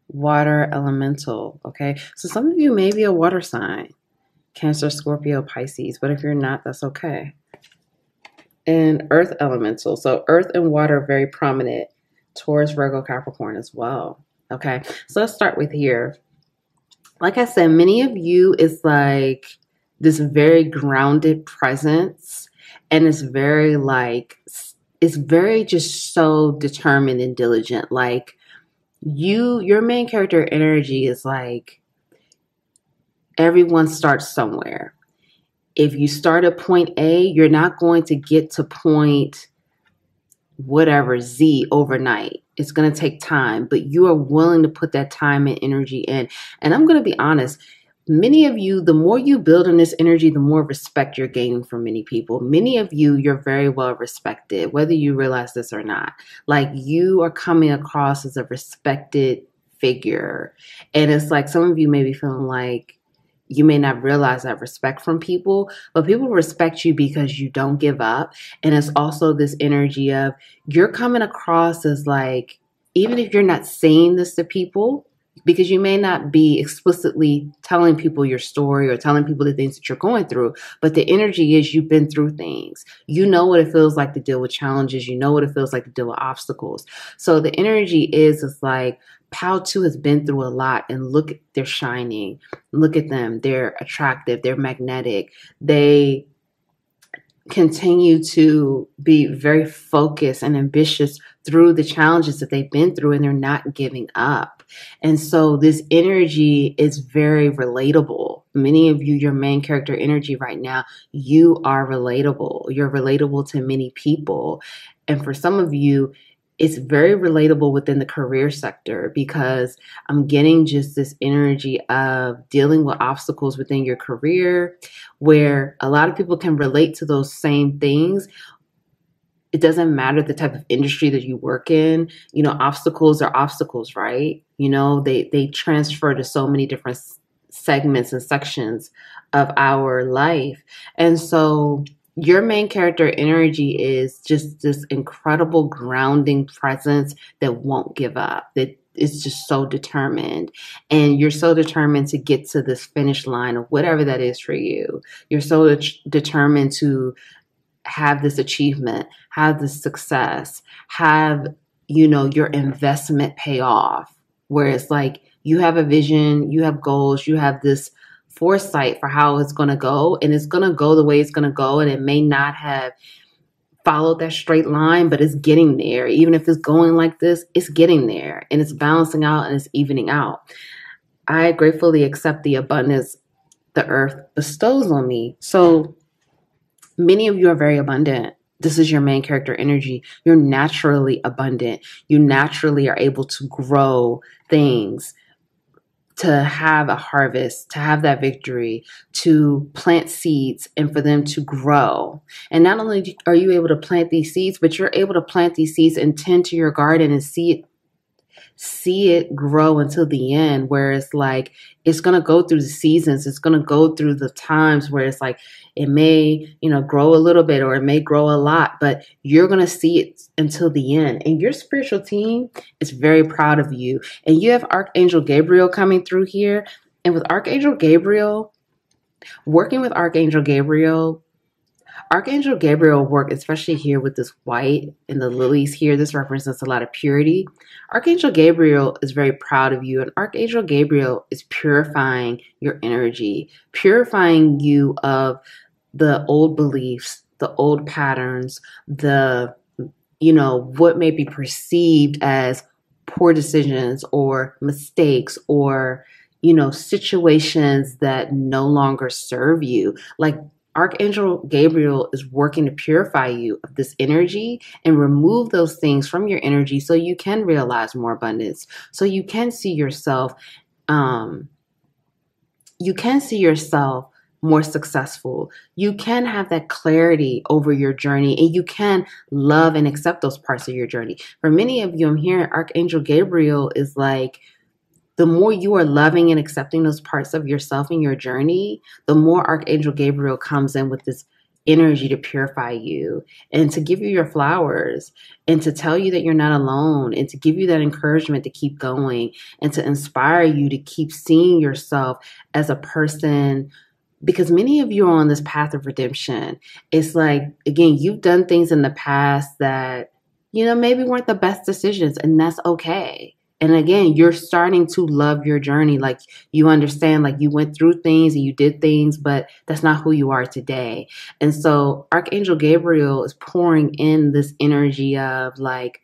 Water elemental. Okay. So some of you may be a water sign, Cancer, Scorpio, Pisces, but if you're not, that's okay. And earth elemental. So earth and water are very prominent. Taurus, Virgo, Capricorn as well. Okay. So let's start with here. Like I said, many of you is like this very grounded presence. And it's very just so determined and diligent. Like your main character energy is like, everyone starts somewhere. If you start at point A, you're not going to get to point whatever Z overnight. It's going to take time, but you are willing to put that time and energy in. And I'm going to be honest, many of you, the more you build on this energy, the more respect you're gaining from many people. Many of you, you're very well respected, whether you realize this or not. Like, you are coming across as a respected figure. And it's like, some of you may be feeling like, you may not realize that respect from people, but people respect you because you don't give up. And it's also this energy of, you're coming across as like, even if you're not saying this to people, because you may not be explicitly telling people your story or telling people the things that you're going through, but the energy is, you've been through things. You know what it feels like to deal with challenges. You know what it feels like to deal with obstacles. So the energy is like, Pile 2 has been through a lot, and look, they're shining. Look at them. They're attractive. They're magnetic. They continue to be very focused and ambitious through the challenges that they've been through, and they're not giving up. And so this energy is very relatable. Many of you, your main character energy right now, you are relatable. You're relatable to many people. And for some of you, it's very relatable within the career sector, because I'm getting just this energy of dealing with obstacles within your career, where a lot of people can relate to those same things. It doesn't matter the type of industry that you work in. You know, obstacles are obstacles, right? You know, they transfer to so many different segments and sections of our life. And so your main character energy is just this incredible grounding presence that won't give up, that is just so determined. And you're so determined to get to this finish line of whatever that is for you. You're so determined to have this achievement, have this success, have, you know, your investment pay off, where it's like, you have a vision, you have goals, you have this foresight for how it's going to go, and it's going to go the way it's going to go, and it may not have followed that straight line, but it's getting there. Even if it's going like this, it's getting there, and it's balancing out and it's evening out. I gratefully accept the abundance the earth bestows on me. So many of you are very abundant. This is your main character energy. You're naturally abundant. You naturally are able to grow things, to have a harvest, to have that victory, to plant seeds and for them to grow. And not only are you able to plant these seeds, but you're able to plant these seeds and tend to your garden and see it grow until the end, where it's like it's going to go through the seasons. It's going to go through the times where it's like it may, grow a little bit or it may grow a lot, but you're going to see it until the end. And your spiritual team is very proud of you. And you have Archangel Gabriel coming through here. And with Archangel Gabriel, working with Archangel Gabriel work, especially here with this white and the lilies here. This represents a lot of purity. Archangel Gabriel is very proud of you, and Archangel Gabriel is purifying your energy, purifying you of the old beliefs, the old patterns, what may be perceived as poor decisions or mistakes or, situations that no longer serve you. Like, Archangel Gabriel is working to purify you of this energy and remove those things from your energy so you can realize more abundance, so you can see yourself, more successful. You can have that clarity over your journey, and you can love and accept those parts of your journey. For many of you, I'm hearing Archangel Gabriel is like, the more you are loving and accepting those parts of yourself in your journey, the more Archangel Gabriel comes in with this energy to purify you and to give you your flowers and to tell you that you're not alone and to give you that encouragement to keep going and to inspire you to keep seeing yourself as a person. Because many of you are on this path of redemption. It's like, again, you've done things in the past that, maybe weren't the best decisions, and that's okay. And again, you're starting to love your journey. Like, you understand, like, you went through things and you did things, but that's not who you are today. And so Archangel Gabriel is pouring in this energy of like,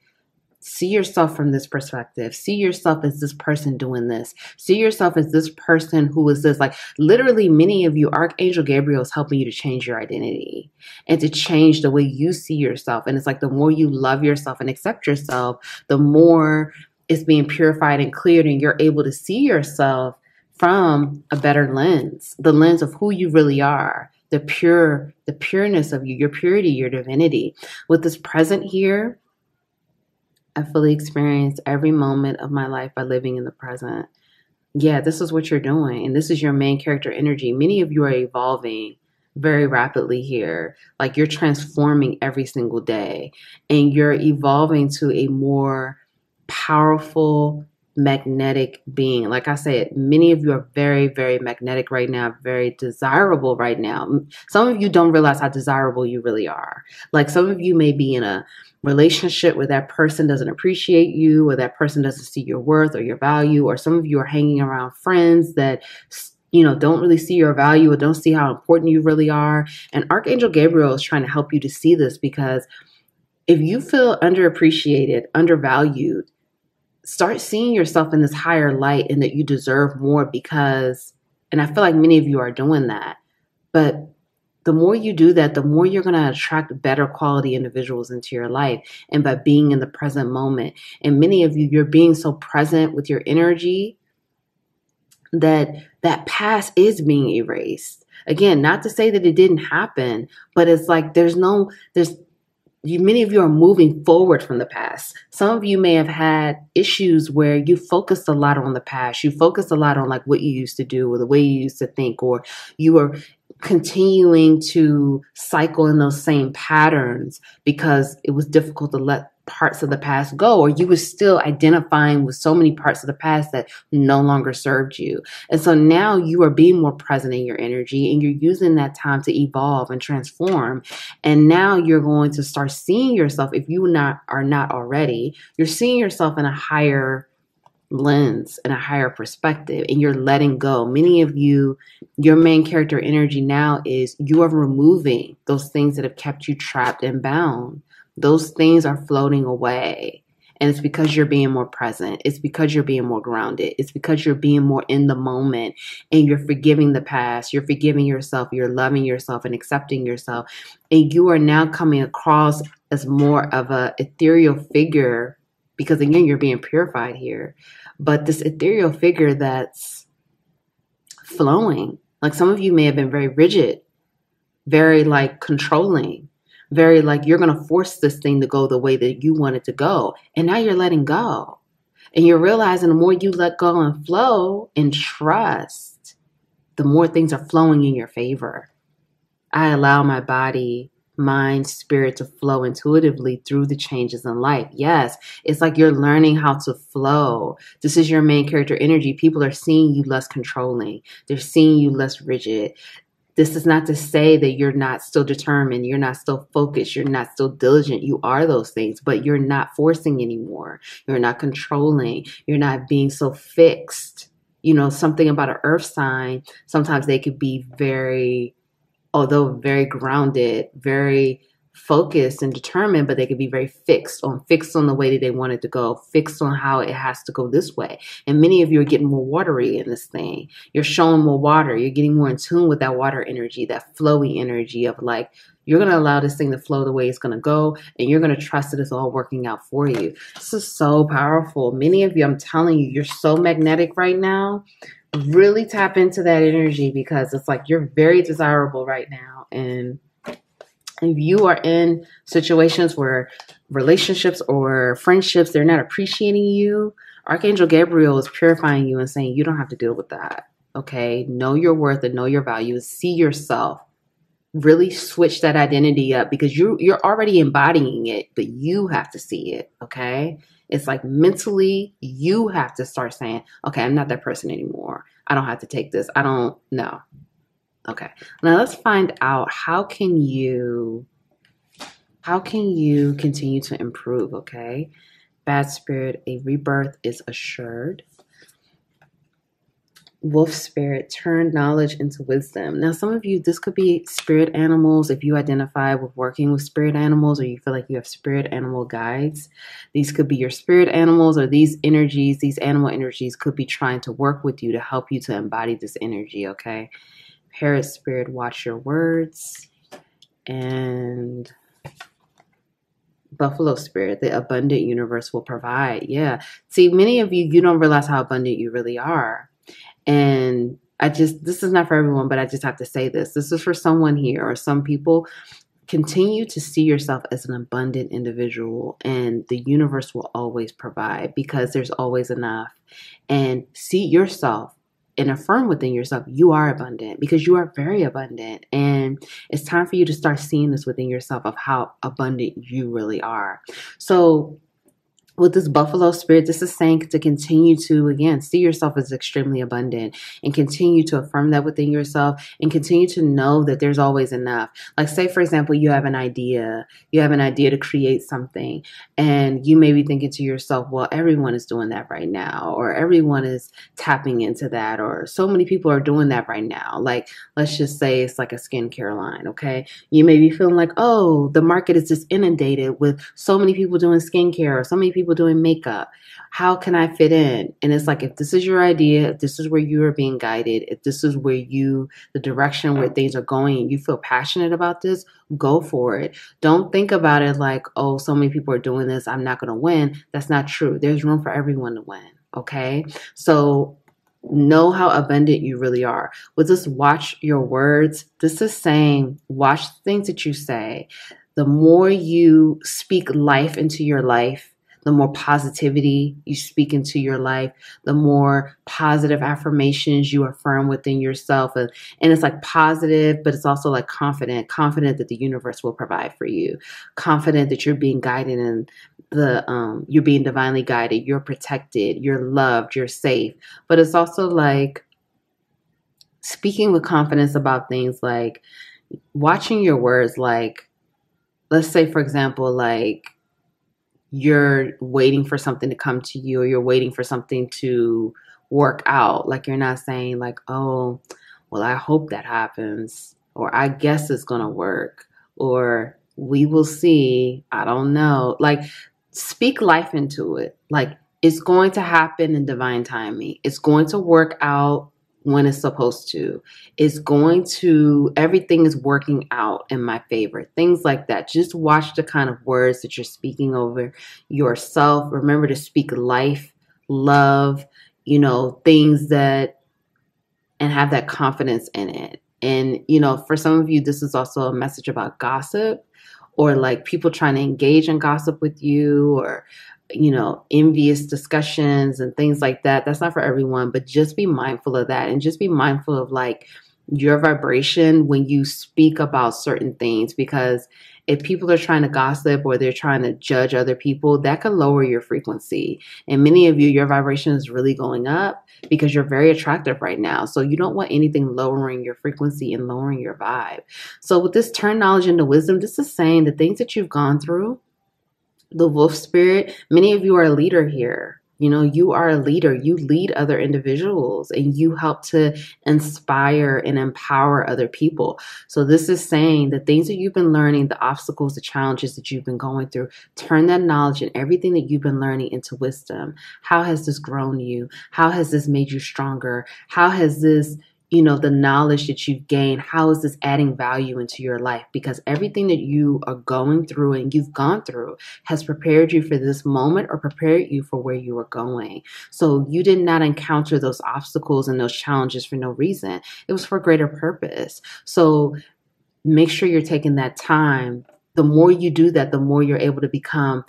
see yourself from this perspective. See yourself as this person doing this. See yourself as this person who is this. Like, literally, many of you, Archangel Gabriel is helping you to change your identity and to change the way you see yourself. And it's like, the more you love yourself and accept yourself, the more it's being purified and cleared, and you're able to see yourself from a better lens, the lens of who you really are, the pureness of you, your purity, your divinity. With this present here, I fully experience every moment of my life by living in the present. Yeah, this is what you're doing, and this is your main character energy. Many of you are evolving very rapidly here. Like, you're transforming every single day, and you're evolving to a more powerful, magnetic being. Like I said, many of you are very, very magnetic right now, very desirable right now. Some of you don't realize how desirable you really are. Like, some of you may be in a relationship where that person doesn't appreciate you, or that person doesn't see your worth or your value, or some of you are hanging around friends that don't really see your value or don't see how important you really are. And Archangel Gabriel is trying to help you to see this, because if you feel underappreciated, undervalued, start seeing yourself in this higher light and that you deserve more, and I feel like many of you are doing that, but the more you do that, the more you're going to attract better quality individuals into your life, and by being in the present moment. And many of you, you're being so present with your energy that past is being erased. Again, not to say that it didn't happen, but it's like many of you are moving forward from the past. Some of you may have had issues where you focused a lot on the past. You focused a lot on like what you used to do or the way you used to think, or you were continuing to cycle in those same patterns because it was difficult to let parts of the past go, or you were still identifying with so many parts of the past that no longer served you. And so now you are being more present in your energy, and you're using that time to evolve and transform. And now you're going to start seeing yourself, if you are not already, you're seeing yourself in a higher lens and a higher perspective, and you're letting go. Many of you, your main character energy now is you are removing those things that have kept you trapped and bound. Those things are floating away. And it's because you're being more present. It's because you're being more grounded. It's because you're being more in the moment, and you're forgiving the past. You're forgiving yourself. You're loving yourself and accepting yourself. And you are now coming across as more of a ethereal figure, because again, you're being purified here. But this ethereal figure that's flowing. Like some of you may have been very rigid, very like controlling, very like you're going to force this thing to go the way that you want it to go. And now you're letting go. And you're realizing the more you let go and flow and trust, the more things are flowing in your favor. I allow my body, mind, spirit to flow intuitively through the changes in life. Yes, it's like you're learning how to flow. This is your main character energy. People are seeing you less controlling. They're seeing you less rigid. This is not to say that you're not still determined, you're not still focused, you're not still diligent. You are those things, but you're not forcing anymore. You're not controlling. You're not being so fixed. You know, something about an earth sign, sometimes they could be very, although very grounded, very focused and determined, but they could be very fixed on the way that they want it to go, fixed on how it has to go this way. And many of you are getting more watery in this thing. You're showing more water. You're getting more in tune with that water energy, that flowy energy of like, you're going to allow this thing to flow the way it's going to go, and you're going to trust that it's all working out for you. This is so powerful. Many of you, I'm telling you, you're so magnetic right now. Really tap into that energy, because it's like you're very desirable right now. And if you are in situations where relationships or friendships, they're not appreciating you, Archangel Gabriel is purifying you and saying, you don't have to deal with that. Okay. Know your worth and know your value. See yourself. Really switch that identity up, because you're already embodying it, but you have to see it. Okay. It's like mentally, you have to start saying, okay, I'm not that person anymore. I don't have to take this. I don't know. Okay. Now let's find out how can you continue to improve, okay? Bad spirit, a rebirth is assured. Wolf spirit, turn knowledge into wisdom. Now, some of you, this could be spirit animals. If you identify with working with spirit animals, or you feel like you have spirit animal guides, these could be your spirit animals, or these energies, these animal energies could be trying to work with you to help you to embody this energy, okay? Parrot spirit, watch your words. And buffalo spirit, the abundant universe will provide. Yeah. See, many of you, you don't realize how abundant you really are. And this is not for everyone, but I just have to say this. This is for someone here, or some people. Continue to see yourself as an abundant individual, and the universe will always provide, because there's always enough. And see yourself and affirm within yourself, you are abundant, because you are very abundant. And it's time for you to start seeing this within yourself of how abundant you really are. So with this buffalo spirit, this is saying to continue to, again, see yourself as extremely abundant, and continue to affirm that within yourself, and continue to know that there's always enough. Like, say, for example, you have an idea to create something, and you may be thinking to yourself, well, everyone is doing that right now, or everyone is tapping into that, or so many people are doing that right now. Like, let's just say it's like a skincare line, okay? You may be feeling like, oh, the market is just inundated with so many people doing skincare, or so many people doing makeup. How can I fit in? And it's like, if this is your idea, if this is where you are being guided, if this is where the direction where things are going, and you feel passionate about this, go for it. Don't think about it like, oh, so many people are doing this, I'm not going to win. That's not true. There's room for everyone to win. Okay. So know how abundant you really are. With this, watch your words. This is saying, watch the things that you say. The more you speak life into your life, the more positivity you speak into your life, the more positive affirmations you affirm within yourself. And it's like positive, but it's also like confident that the universe will provide for you, confident that you're being guided, and you're being divinely guided, you're protected, you're loved, you're safe. But it's also like speaking with confidence about things, like watching your words. Like, let's say, for example, like, you're waiting for something to come to you, or you're waiting for something to work out. Like, you're not saying like, oh, well, I hope that happens, or I guess it's going to work, or we will see. I don't know. Like, speak life into it. Like, it's going to happen in divine timing. It's going to work out when it's supposed to. It's going to, everything is working out in my favor. Things like that. Just watch the kind of words that you're speaking over yourself. Remember to speak life, love, things that, and have that confidence in it. And, for some of you, this is also a message about gossip, or like people trying to engage in gossip with you, or, envious discussions and things like that. That's not for everyone, but just be mindful of that, and just be mindful of like your vibration when you speak about certain things, because if people are trying to gossip or they're trying to judge other people, that can lower your frequency. And many of you, your vibration is really going up because you're very attractive right now. So you don't want anything lowering your frequency and lowering your vibe. So with this turn knowledge into wisdom, this is saying the things that you've gone through, the wolf spirit, many of you are a leader here. You are a leader. You lead other individuals, and you help to inspire and empower other people. So this is saying the things that you've been learning, the obstacles, the challenges that you've been going through, turn that knowledge and everything that you've been learning into wisdom. How has this grown you? How has this made you stronger? How has this, the knowledge that you've gained, how is this adding value into your life? Because everything that you are going through and you've gone through has prepared you for this moment, or prepared you for where you are going. So you did not encounter those obstacles and those challenges for no reason. It was for a greater purpose. So make sure you're taking that time. The more you do that, the more you're able to become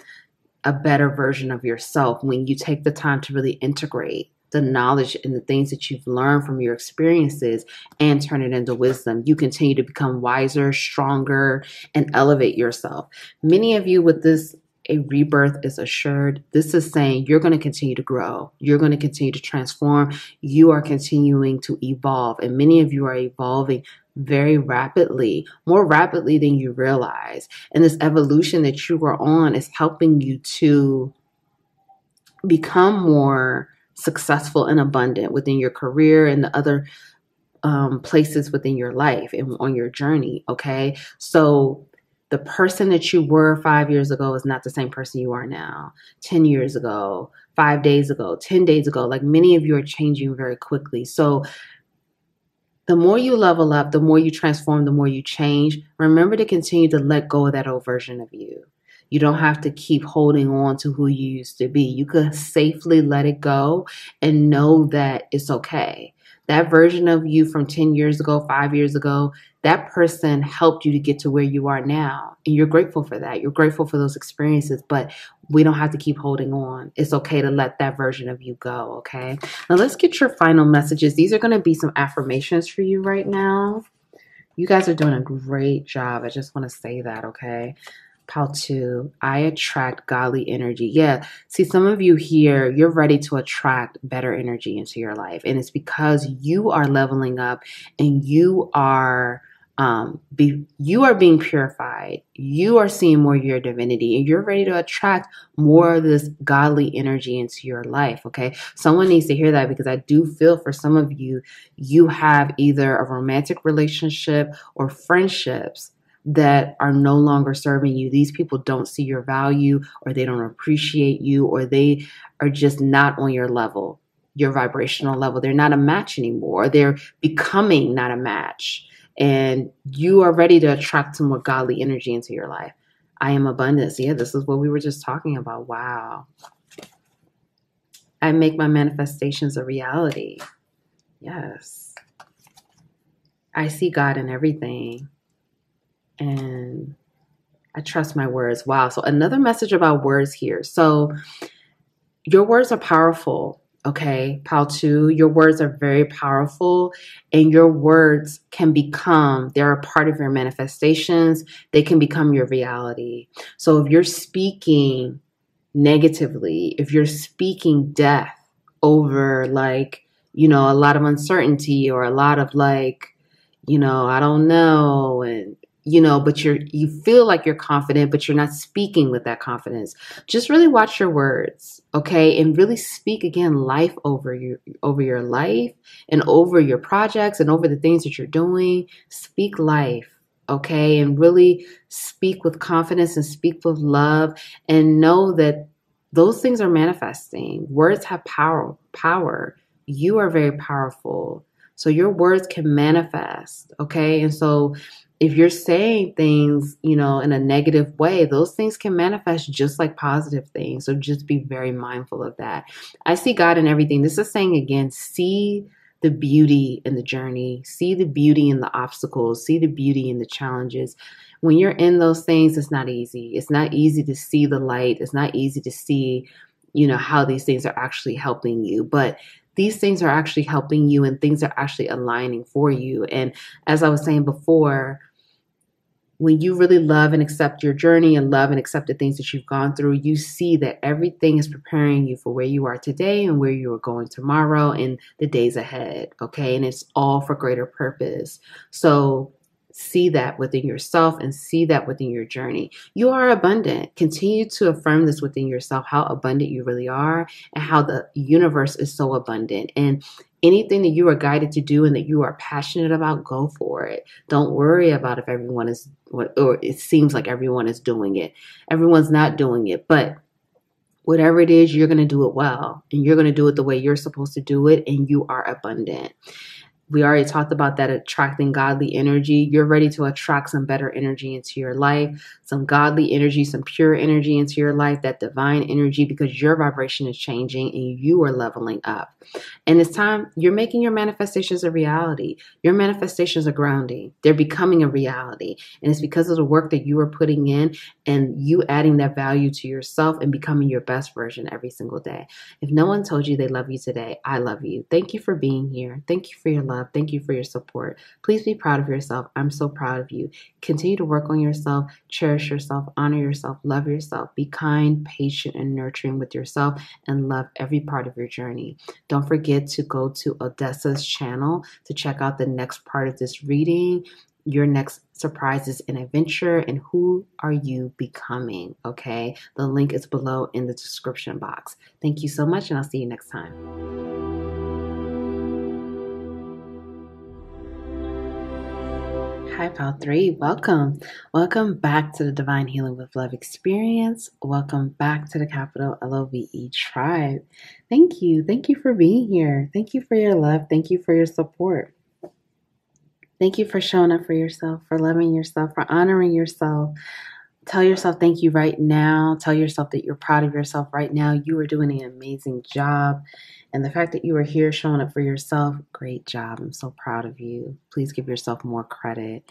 a better version of yourself, when you take the time to really integrate the knowledge and the things that you've learned from your experiences and turn it into wisdom. You continue to become wiser, stronger, and elevate yourself. Many of you with this, a rebirth is assured. This is saying you're going to continue to grow. You're going to continue to transform. You are continuing to evolve. And many of you are evolving very rapidly, more rapidly than you realize. And this evolution that you are on is helping you to become more successful and abundant within your career and the other places within your life and on your journey. Okay. So the person that you were 5 years ago is not the same person you are now, 10 years ago, 5 days ago, 10 days ago. Like, many of you are changing very quickly. So the more you level up, the more you transform, the more you change. Remember to continue to let go of that old version of you. You don't have to keep holding on to who you used to be. You could safely let it go and know that it's okay. That version of you from 10 years ago, 5 years ago, that person helped you to get to where you are now. And you're grateful for that. You're grateful for those experiences, but we don't have to keep holding on. It's okay to let that version of you go, okay? Now let's get your final messages. These are going to be some affirmations for you right now. You guys are doing a great job. I just want to say that, okay? Pile 2, I attract godly energy. Yeah, see, some of you here, you're ready to attract better energy into your life. And it's because you are leveling up and you are being purified. You are seeing more of your divinity, and you're ready to attract more of this godly energy into your life. Okay. Someone needs to hear that, because I do feel for some of you, you have either a romantic relationship or friendships that are no longer serving you. These people don't see your value, or they don't appreciate you, or they are just not on your level, your vibrational level. They're not a match anymore. They're becoming not a match. And you are ready to attract some more godly energy into your life. I am abundance. Yeah, this is what we were just talking about. Wow. I make my manifestations a reality. Yes. I see God in everything. And I trust my words. Wow. So another message about words here. So your words are powerful. Okay. Pile 2, your words are very powerful, and your words can become, they're a part of your manifestations. They can become your reality. So if you're speaking negatively, if you're speaking death over, like, a lot of uncertainty, or a lot of, like, I don't know, and but you feel like you're confident, but you're not speaking with that confidence. Just really watch your words, okay? And really speak again life over your life and over your projects and over the things that you're doing. Speak life, okay? And really speak with confidence and speak with love, and know that those things are manifesting. Words have power. You are very powerful. So your words can manifest, okay? And so if you're saying things, in a negative way, those things can manifest just like positive things. So just be very mindful of that. I see God in everything. This is saying again, see the beauty in the journey, see the beauty in the obstacles, see the beauty in the challenges. When you're in those things, it's not easy. It's not easy to see the light. It's not easy to see, how these things are actually helping you. But these things are actually helping you, and things are actually aligning for you. And as I was saying before, when you really love and accept your journey and love and accept the things that you've gone through, you see that everything is preparing you for where you are today and where you are going tomorrow and the days ahead. Okay. And it's all for greater purpose. So see that within yourself and see that within your journey. You are abundant. Continue to affirm this within yourself, how abundant you really are and how the universe is so abundant. And anything that you are guided to do and that you are passionate about, go for it. Don't worry about if everyone is, or it seems like everyone is doing it. Everyone's not doing it, but whatever it is, you're going to do it well, and you're going to do it the way you're supposed to do it, and you are abundant. We already talked about that, attracting godly energy. You're ready to attract some better energy into your life, some godly energy, some pure energy into your life, that divine energy, because your vibration is changing and you are leveling up. And it's time you're making your manifestations a reality. Your manifestations are grounding. They're becoming a reality. And it's because of the work that you are putting in and you adding that value to yourself and becoming your best version every single day. If no one told you they love you today, I love you. Thank you for being here. Thank you for your love. Thank you for your support. Please be proud of yourself. I'm so proud of you. Continue to work on yourself, cherish yourself, honor yourself, love yourself. Be kind, patient, and nurturing with yourself, and love every part of your journey. Don't forget to go to Odessa's channel to check out the next part of this reading, your next surprises and adventure, and who are you becoming, okay? The link is below in the description box. Thank you so much, and I'll see you next time. Hi, Pal 3. Welcome. Welcome back to the Divine Healing with Love experience. Welcome back to the capital LOVE tribe. Thank you. Thank you for being here. Thank you for your love. Thank you for your support. Thank you for showing up for yourself, for loving yourself, for honoring yourself. Tell yourself thank you right now. Tell yourself that you're proud of yourself right now. You are doing an amazing job. And the fact that you are here showing up for yourself, great job. I'm so proud of you. Please give yourself more credit.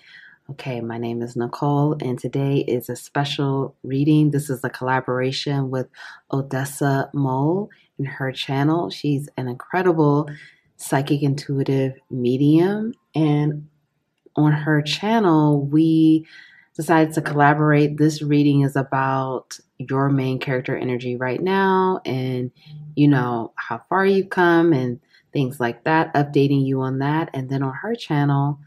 Okay, my name is Nicole, and today is a special reading. This is a collaboration with Odessa Mole and her channel. She's an incredible psychic intuitive medium, and on her channel, we decided to collaborate. This reading is about your main character energy right now, and how far you've come and things like that, updating you on that. And then on her channel,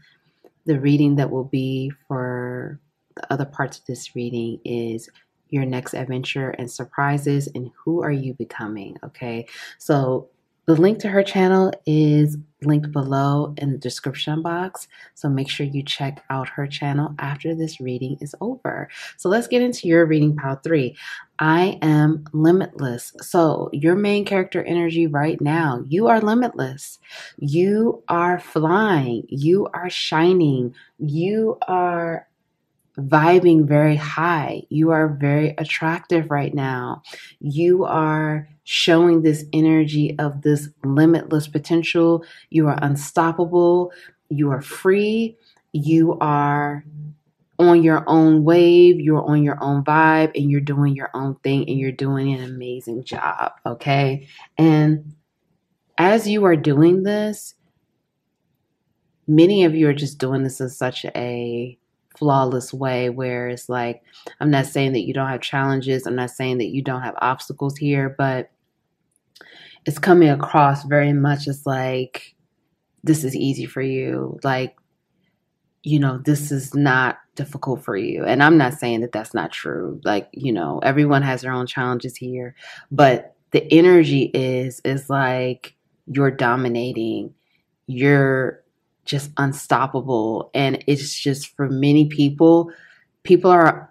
the reading that will be for the other parts of this reading is your next adventure and surprises, and who are you becoming, okay? So the link to her channel is linked below in the description box. So make sure you check out her channel after this reading is over. So let's get into your reading, Pile 3. I am limitless. So your main character energy right now, you are limitless. You are flying. You are shining. You are vibing very high. You are very attractive right now. You are showing this energy of this limitless potential. You are unstoppable. You are free. You are on your own wave. You're on your own vibe, and you're doing your own thing, and you're doing an amazing job. Okay. And as you are doing this, many of you are just doing this in such a flawless way where it's like, I'm not saying that you don't have challenges. I'm not saying that you don't have obstacles here, but it's coming across very much as like, this is easy for you. Like, this is not difficult for you. And I'm not saying that that's not true. Like, everyone has their own challenges here, but the energy is like you're dominating, you're just unstoppable. And it's just for many people,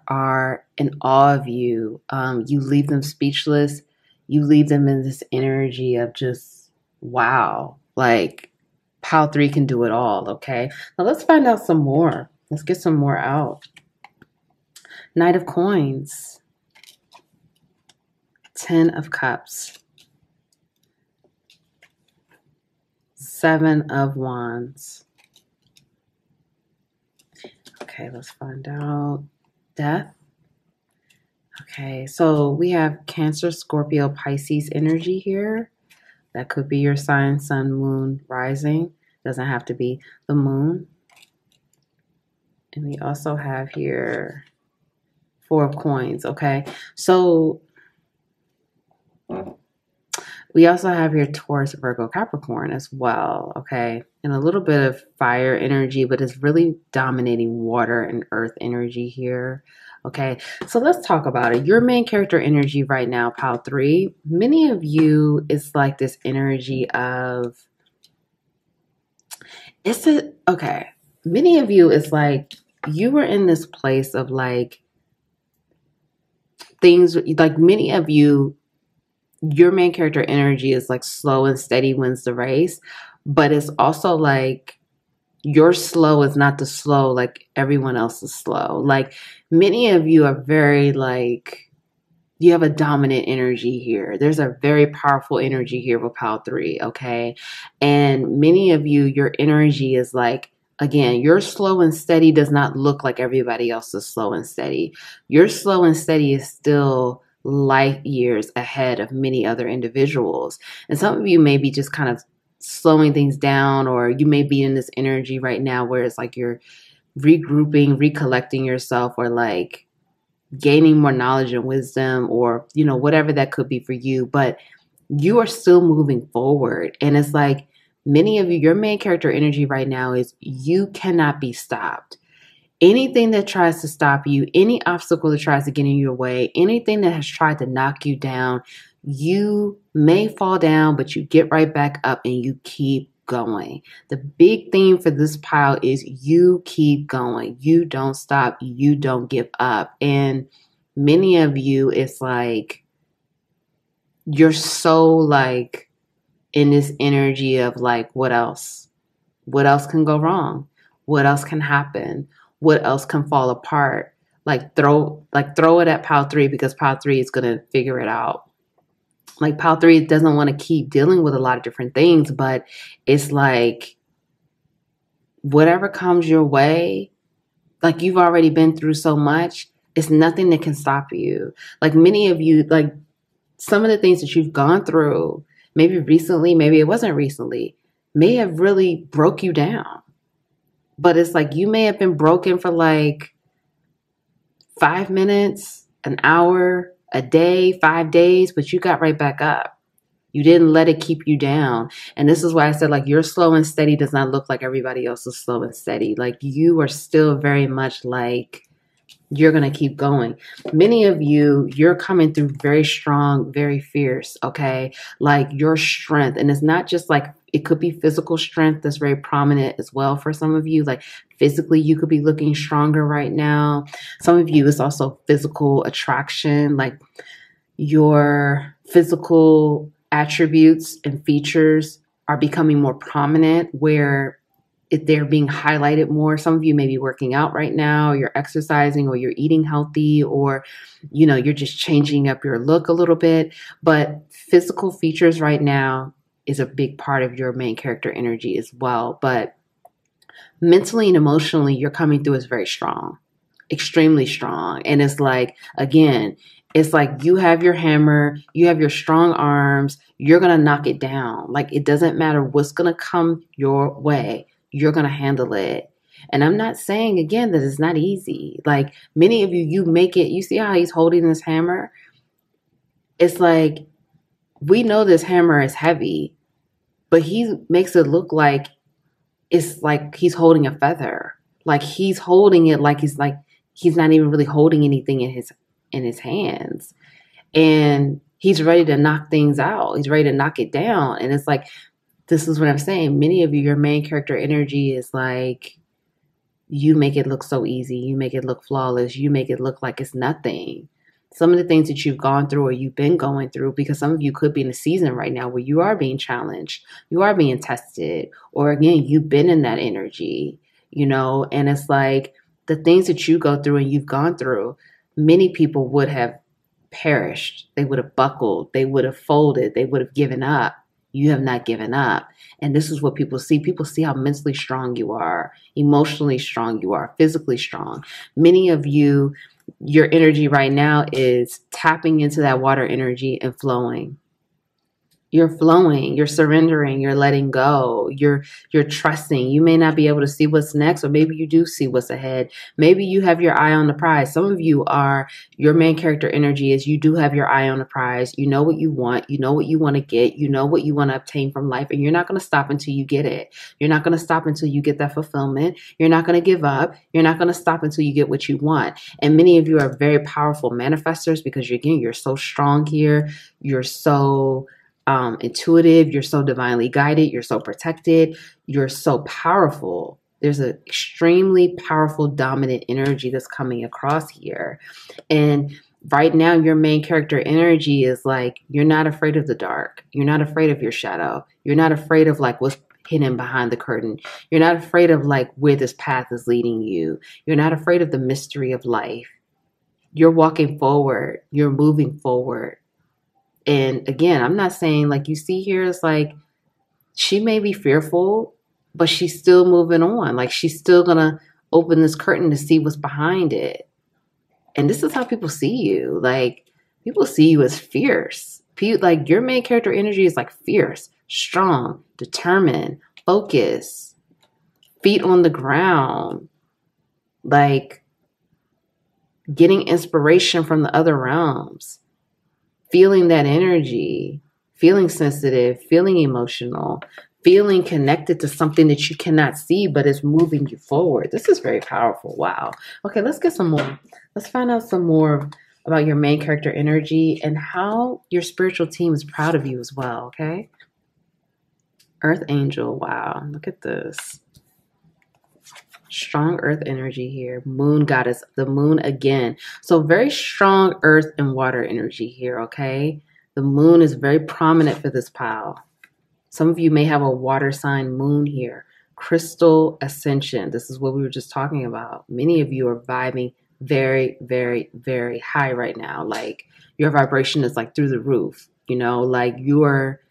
are in awe of you. You leave them speechless. You leave them in this energy of just, wow, like pile 3 can do it all. Okay. Now let's find out some more. Let's get some more out. Knight of Coins. 10 of Cups. 7 of Wands. Okay, let's find out. Death. Okay, so we have Cancer, Scorpio, Pisces energy here. That could be your sign, sun, moon, rising. Doesn't have to be the moon. And we also have here 4 of Coins, okay? So we also have here Taurus, Virgo, Capricorn as well, okay? And a little bit of fire energy, but it's really dominating water and earth energy here, okay? So let's talk about it. Your main character energy right now, pile 3, many of you, it's like this energy of, many of you, it's like you were in this place of like things, like many of you, your main character energy is like slow and steady wins the race, but it's also like your slow is not the slow like everyone else is slow. Like many of you are very like, you have a dominant energy here. There's a very powerful energy here with pile 3, okay? And many of you, your energy is like, again, your slow and steady does not look like everybody else's slow and steady. Your slow and steady is still light years ahead of many other individuals. And some of you may be just kind of slowing things down, or you may be in this energy right now where it's like you're regrouping, recollecting yourself, or like gaining more knowledge and wisdom, or, whatever that could be for you, but you are still moving forward. And it's like many of you, your main character energy right now is you cannot be stopped. Anything that tries to stop you, any obstacle that tries to get in your way, anything that has tried to knock you down, you may fall down, but you get right back up and you keep going. The big theme for this pile is you keep going. You don't stop. You don't give up. And many of you, it's like you're so like in this energy of like, what else? What else can go wrong? What else can happen? What else can fall apart? Like throw it at pile 3, because pile 3 is going to figure it out. Like pile 3 doesn't want to keep dealing with a lot of different things, but it's like whatever comes your way, like you've already been through so much, it's nothing that can stop you. Like many of you, like some of the things that you've gone through, maybe recently, maybe it wasn't recently, may have really broke you down. But it's like you may have been broken for like 5 minutes, an hour, a day, 5 days, but you got right back up. You didn't let it keep you down. And this is why I said like your slow and steady does not look like everybody else's slow and steady. Like you are still very much like you're going to keep going. Many of you, you're coming through very strong, very fierce, okay? Like your strength. And it's not just like, it could be physical strength that's very prominent as well for some of you. Like physically, you could be looking stronger right now. Some of you, it's also physical attraction, like your physical attributes and features are becoming more prominent, where if they're being highlighted more. Some of you may be working out right now, or you're exercising, or you're eating healthy, or, you're just changing up your look a little bit. But physical features right now is a big part of your main character energy as well. But mentally and emotionally, you're coming through as very strong, extremely strong. And it's like, again, it's like you have your hammer, you have your strong arms, you're going to knock it down. Like it doesn't matter what's going to come your way, you're going to handle it. And I'm not saying again that it's not easy. Like many of you, you make it, you see how he's holding this hammer? It's like, we know this hammer is heavy, but he makes it look like it's like he's holding a feather. Like he's holding it like he's not even really holding anything in his hands. And he's ready to knock things out. He's ready to knock it down. And it's like, this is what I'm saying. Many of you, your main character energy is like, you make it look so easy. You make it look flawless. You make it look like it's nothing. Some of the things that you've gone through or you've been going through, because some of you could be in a season right now where you are being challenged, you are being tested, or again, you've been in that energy, you know, and it's like the things that you go through and you've gone through, many people would have perished. They would have buckled. They would have folded. They would have given up. You have not given up. And this is what people see. People see how mentally strong you are, emotionally strong you are, physically strong. Many of you, your energy right now is tapping into that water energy and flowing. You're flowing, you're surrendering, you're letting go, you're trusting. You may not be able to see what's next, or maybe you do see what's ahead. Maybe you have your eye on the prize. Some of you are, your main character energy is you do have your eye on the prize. You know what you want. You know what you want to get. You know what you want to obtain from life. And you're not going to stop until you get it. You're not going to stop until you get that fulfillment. You're not going to give up. You're not going to stop until you get what you want. And many of you are very powerful manifestors because you're so strong here. You're so intuitive, you're so divinely guided, you're so protected, you're so powerful. There's an extremely powerful dominant energy that's coming across here. And right now, your main character energy is like, you're not afraid of the dark. You're not afraid of your shadow. You're not afraid of like what's hidden behind the curtain. You're not afraid of like where this path is leading you. You're not afraid of the mystery of life. You're walking forward. You're moving forward. And again, I'm not saying like you see here, it's like she may be fearful, but she's still moving on. Like she's still going to open this curtain to see what's behind it. And this is how people see you. Like people see you as fierce. Like your main character energy is like fierce, strong, determined, focused, feet on the ground, like getting inspiration from the other realms. Feeling that energy, feeling sensitive, feeling emotional, feeling connected to something that you cannot see, but is moving you forward. This is very powerful. Wow. Okay, let's get some more. Let's find out some more about your main character energy and how your spiritual team is proud of you as well, okay? Earth Angel. Wow, look at this. Strong earth energy here. Moon goddess, the moon again. So very strong earth and water energy here, okay? The moon is very prominent for this pile. Some of you may have a water sign moon here. Crystal ascension. This is what we were just talking about. Many of you are vibing very, very, very high right now. Like your vibration is like through the roof, you know, like you're,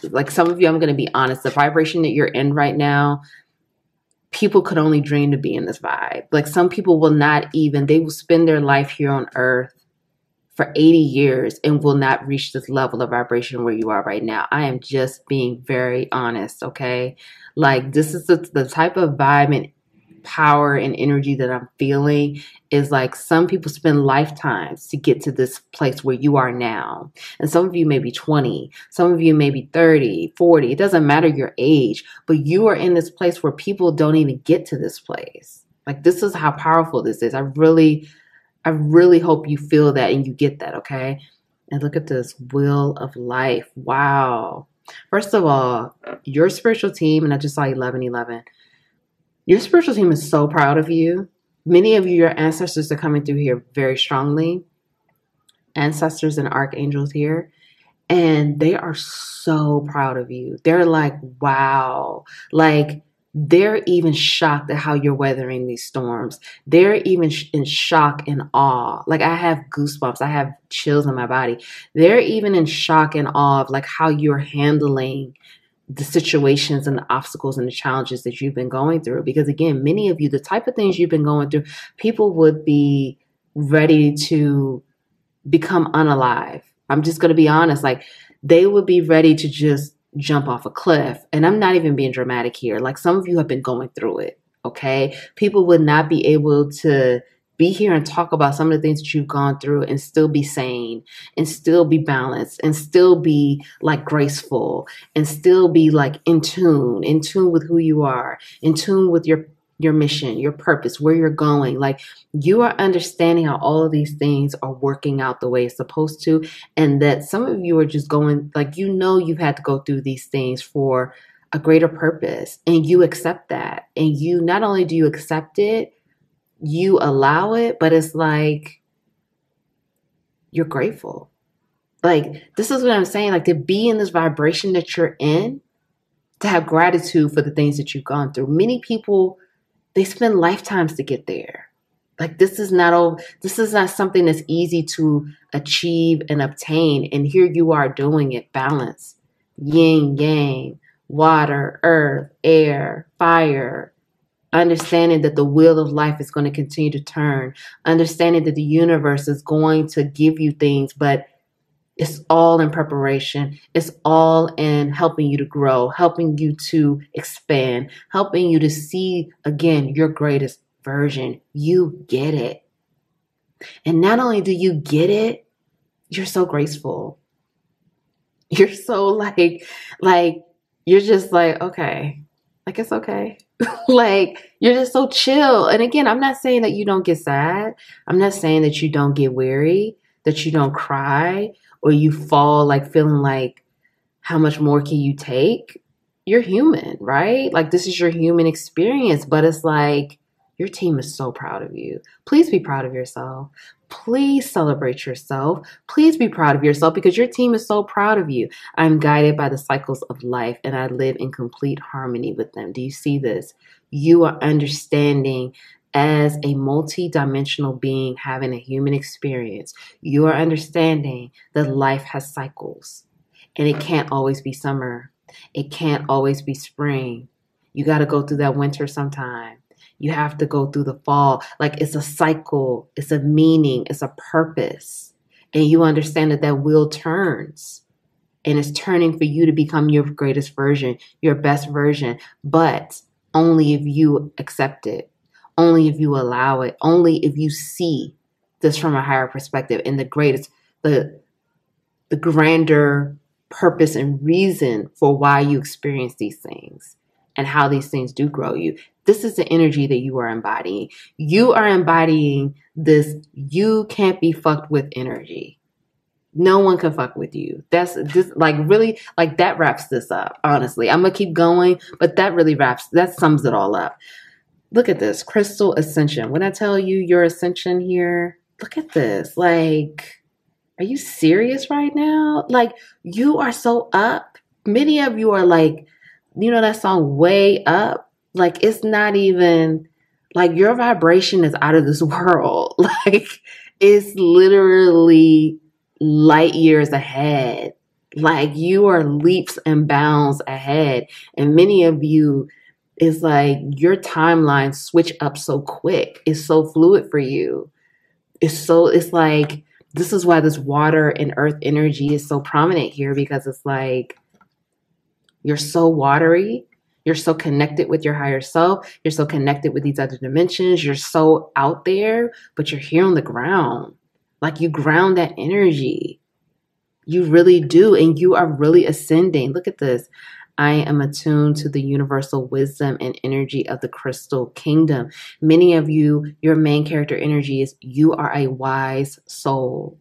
like some of you, I'm going to be honest, the vibration that you're in right now, people could only dream to be in this vibe. Like some people will not even, they will spend their life here on earth for 80 years and will not reach this level of vibration where you are right now. I am just being very honest, okay? Like this is the type of vibe and power and energy that I'm feeling is like some people spend lifetimes to get to this place where you are now. And some of you may be 20, some of you may be 30, 40. It doesn't matter your age, but you are in this place where people don't even get to this place. Like this is how powerful this is. I really hope you feel that and you get that, okay? And look at this wheel of life. Wow. First of all, your spiritual team, and I just saw 1111. Your spiritual team is so proud of you. Many of you, your ancestors are coming through here very strongly. Ancestors and archangels here. And they are so proud of you. They're like, wow. Like, they're even shocked at how you're weathering these storms. They're even in shock and awe. Like, I have goosebumps. I have chills in my body. They're even in shock and awe of like how you're handling the situations and the obstacles and the challenges that you've been going through. Because again, many of you, the type of things you've been going through, people would be ready to become unalive. I'm just going to be honest. Like they would be ready to just jump off a cliff. And I'm not even being dramatic here. Like some of you have been going through it. Okay. People would not be able to be here and talk about some of the things that you've gone through and still be sane and still be balanced and still be like graceful and still be like in tune with who you are, in tune with your your mission, your purpose, where you're going. Like, you are understanding how all of these things are working out the way it's supposed to. And that some of you are just going, like, you've had to go through these things for a greater purpose. And you accept that. And you, not only do you accept it, you allow it, but it's like, you're grateful. Like, this is what I'm saying. Like, to be in this vibration that you're in, to have gratitude for the things that you've gone through. Many people, they spend lifetimes to get there. Like, this is not something that's easy to achieve and obtain. And here you are doing it. Balance, yin, yang, water, earth, air, fire. Understanding that the wheel of life is going to continue to turn. Understanding that the universe is going to give you things, but it's all in preparation. It's all in helping you to grow, helping you to expand, helping you to see, again, your greatest version. You get it. And not only do you get it, you're so graceful. You're so like, you're just like, okay, like, it's okay. Like, you're just so chill. And again, I'm not saying that you don't get sad. I'm not saying that you don't get weary, that you don't cry, or you fall like feeling like, how much more can you take? You're human, right? Like, this is your human experience, but it's like, your team is so proud of you. Please be proud of yourself. Please celebrate yourself. Please be proud of yourself, because your team is so proud of you. I'm guided by the cycles of life, and I live in complete harmony with them. Do you see this? You are understanding, as a multi-dimensional being having a human experience, you are understanding that life has cycles, and it can't always be summer. It can't always be spring. You got to go through that winter sometime. You have to go through the fall. Like, it's a cycle. It's a meaning. It's a purpose. And you understand that that wheel turns, and it's turning for you to become your greatest version, your best version, but only if you accept it. Only if you allow it. Only if you see this from a higher perspective and the grander purpose and reason for why you experience these things and how these things do grow you. This is the energy that you are embodying. You are embodying this you can't be fucked with energy. No one can fuck with you. That's just like, really, like, that wraps this up. Honestly, I'm going to keep going, but that sums it all up. Look at this crystal ascension. When I tell you your ascension here, look at this. Like, are you serious right now? Like, you are so up. Many of you are like, you know that song, Way Up? Like, it's not even, like, your vibration is out of this world. Like, it's literally light years ahead. Like, you are leaps and bounds ahead. And many of you, it's like your timeline switch up so quick. It's so fluid for you. It's like, this is why this water and earth energy is so prominent here, because it's like, you're so watery. You're so connected with your higher self. You're so connected with these other dimensions. You're so out there, but you're here on the ground. Like, you ground that energy. You really do. And you are really ascending. Look at this. I am attuned to the universal wisdom and energy of the crystal kingdom. Many of you, your main character energy is you are a wise soul.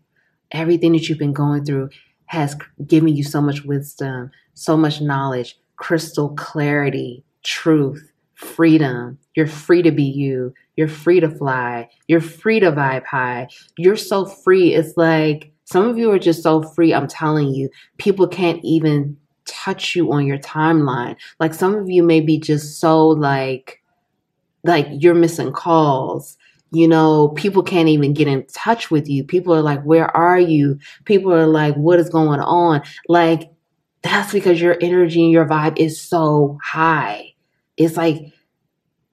Everything that you've been going through has given you so much wisdom, so much knowledge, crystal clarity, truth, freedom. You're free to be you. You're free to fly. You're free to vibe high. You're so free. It's like, some of you are just so free. I'm telling you, people can't even touch you on your timeline. Like, some of you may be just so like you're missing calls. You know, people can't even get in touch with you. People are like, where are you? People are like, what is going on? Like, that's because your energy and your vibe is so high. It's like,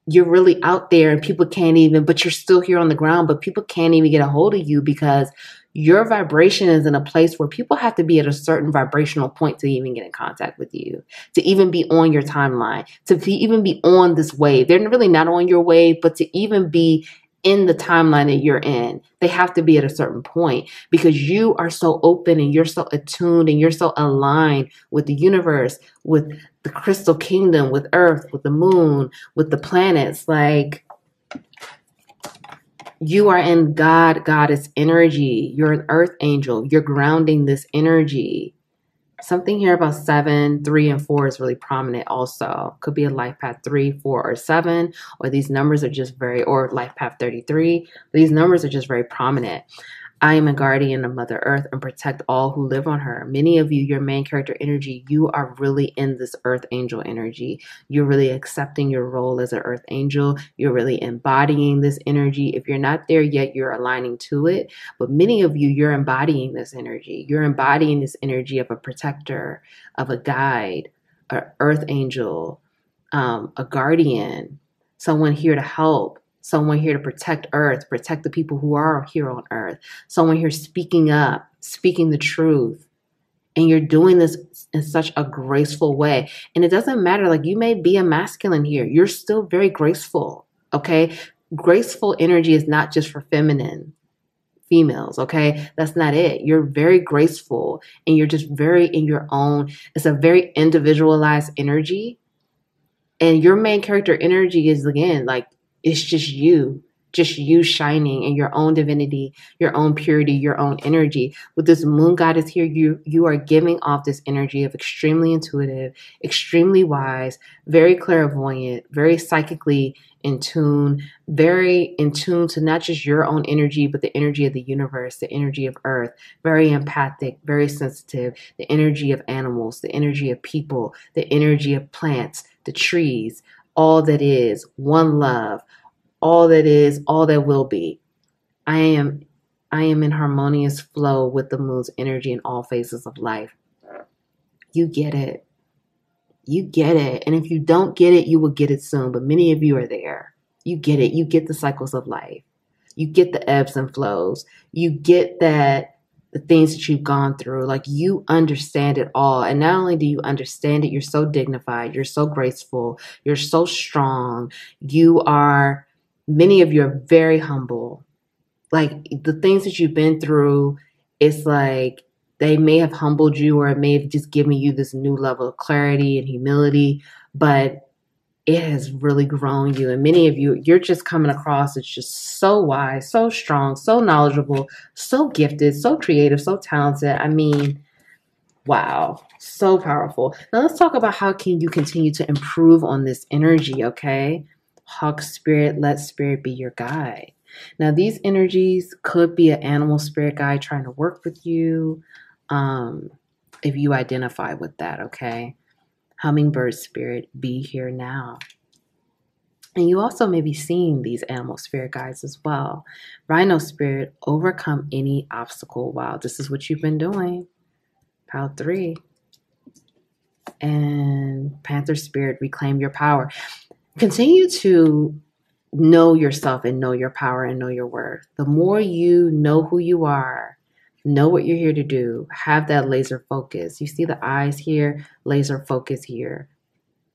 you're really out there and people can't even, but you're still here on the ground, but people can't even get a hold of you because your vibration is in a place where people have to be at a certain vibrational point to even get in contact with you, to even be on your timeline, even be on this wave. They're really not on your wave, but to even be in the timeline that you're in. They have to be at a certain point because you are so open and you're so attuned and you're so aligned with the universe, with the crystal kingdom, with Earth, with the moon, with the planets. Like, you are in goddess energy. You're an earth angel. You're grounding this energy. Something here about 7, 3, and 4 is really prominent also. Could be a life path 3, 4, or 7, or these numbers are just or life path 33. These numbers are just very prominent. I am a guardian of Mother Earth and protect all who live on her. Many of you, your main character energy, you are really in this earth angel energy. You're really accepting your role as an earth angel. You're really embodying this energy. If you're not there yet, you're aligning to it. But many of you, you're embodying this energy. You're embodying this energy of a protector, of a guide, an earth angel, a guardian, someone here to help. Someone here to protect Earth, protect the people who are here on Earth. Someone here speaking up, speaking the truth. And you're doing this in such a graceful way. And it doesn't matter, like, you may be a masculine here. You're still very graceful, okay? Graceful energy is not just for feminine females, okay? That's not it. You're very graceful and you're just very in your own. It's a very individualized energy. And your main character energy is, again, like, it's just you shining in your own divinity, your own purity, your own energy. With this moon goddess here, you are giving off this energy of extremely intuitive, extremely wise, very clairvoyant, very psychically in tune, very in tune to not just your own energy, but the energy of the universe, the energy of Earth, very empathic, very sensitive, the energy of animals, the energy of people, the energy of plants, the trees, all that is, one love, all that is, all that will be. I am in harmonious flow with the moon's energy in all phases of life. You get it. You get it. And if you don't get it, you will get it soon. But many of you are there. You get it. You get the cycles of life. You get the ebbs and flows. You get that the things that you've gone through, like, you understand it all. And not only do you understand it, you're so dignified, you're so graceful, you're so strong. Many of you are very humble. Like, the things that you've been through, it's like they may have humbled you, or it may have just given you this new level of clarity and humility, but it has really grown you. And many of you, you're just coming across as just so wise, so strong, so knowledgeable, so gifted, so creative, so talented. I mean, wow, so powerful. Now let's talk about how can you continue to improve on this energy, okay? Hawk spirit, let spirit be your guide. Now, these energies could be an animal spirit guide trying to work with you, if you identify with that, okay? Hummingbird spirit, be here now. And you also may be seeing these animal spirit guides as well. Rhino spirit, overcome any obstacle. Wow, this is what you've been doing. Pile 3. And Panther spirit, reclaim your power. Continue to know yourself and know your power and know your worth. The more you know who you are, know what you're here to do, have that laser focus. You see the eyes here, laser focus here.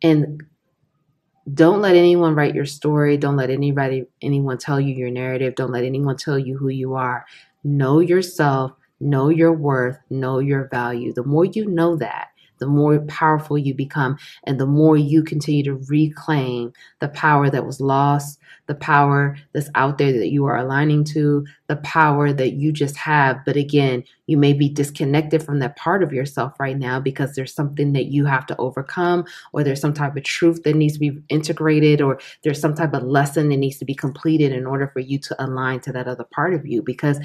And don't let anyone write your story. Don't let anyone tell you your narrative. Don't let anyone tell you who you are. Know yourself, know your worth, know your value. The more you know that, the more powerful you become, and the more you continue to reclaim the power that was lost, the power that's out there that you are aligning to, the power that you just have. But again, you may be disconnected from that part of yourself right now because there's something that you have to overcome, or there's some type of truth that needs to be integrated, or there's some type of lesson that needs to be completed in order for you to align to that other part of you, because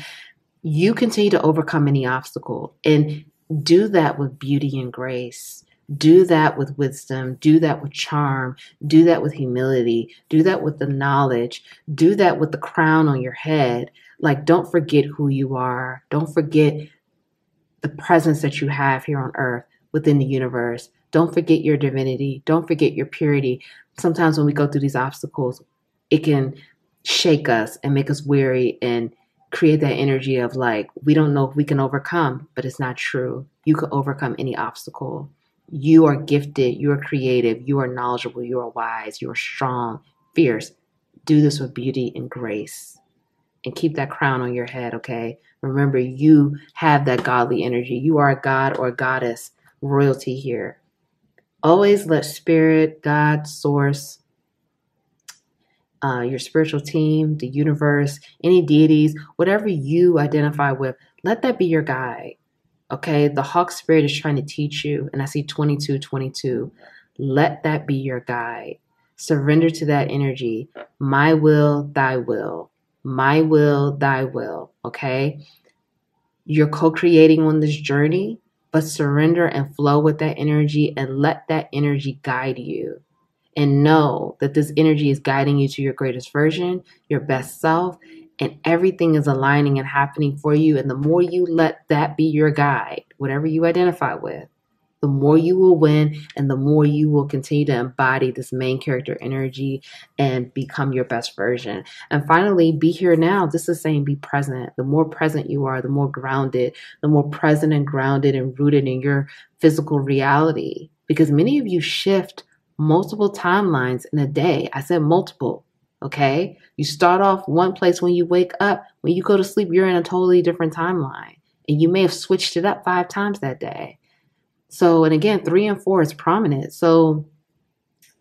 you continue to overcome any obstacle. And do that with beauty and grace. Do that with wisdom. Do that with charm. Do that with humility. Do that with the knowledge. Do that with the crown on your head. Like, don't forget who you are. Don't forget the presence that you have here on earth within the universe. Don't forget your divinity. Don't forget your purity. Sometimes when we go through these obstacles, it can shake us and make us weary and create that energy of like, we don't know if we can overcome, but it's not true. You can overcome any obstacle. You are gifted. You are creative. You are knowledgeable. You are wise. You are strong, fierce. Do this with beauty and grace. And keep that crown on your head, okay? Remember, you have that godly energy. You are a god or a goddess royalty here. Always let spirit, God, source, your spiritual team, the universe, any deities, whatever you identify with, let that be your guide, okay? The hawk spirit is trying to teach you, and I see 2222. Let that be your guide. Surrender to that energy. My will, thy will. My will, thy will, okay? You're co-creating on this journey, but surrender and flow with that energy and let that energy guide you. And know that this energy is guiding you to your greatest version, your best self, and everything is aligning and happening for you. And the more you let that be your guide, whatever you identify with, the more you will win and the more you will continue to embody this main character energy and become your best version. And finally, be here now. This is saying be present. The more present you are, the more grounded, the more present and grounded and rooted in your physical reality. Because many of you shift multiple timelines in a day. I said multiple, okay? You start off one place when you wake up. When you go to sleep, you're in a totally different timeline. And you may have switched it up 5 times that day. So, and again, 3 and 4 is prominent. So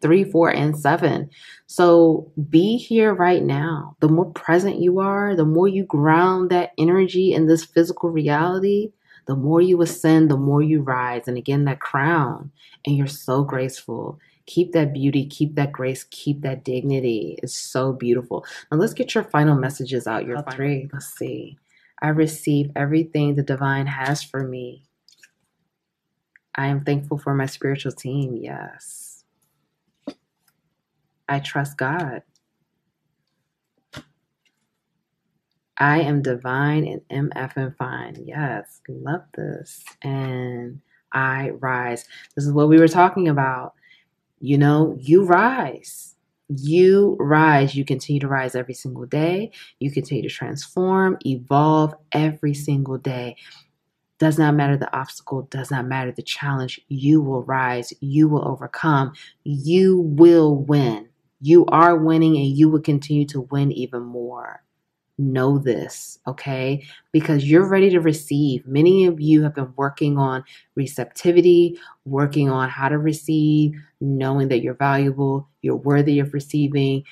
3, 4, and 7. So be here right now. The more present you are, the more you ground that energy in this physical reality, the more you ascend, the more you rise. And again, that crown, and you're so graceful. Keep that beauty, keep that grace, keep that dignity. It's so beautiful. Now let's get your final messages out. Your 3. Let's see. I receive everything the divine has for me. I am thankful for my spiritual team. Yes. I trust God. I am divine and MF and fine. Yes. Love this. And I rise. This is what we were talking about. You know, you rise. You rise. You continue to rise every single day. You continue to transform, evolve every single day. Does not matter the obstacle, does not matter the challenge. You will rise. You will overcome. You will win. You are winning and you will continue to win even more. Know this, okay? Because you're ready to receive. Many of you have been working on receptivity, working on how to receive, knowing that you're valuable, you're worthy of receiving,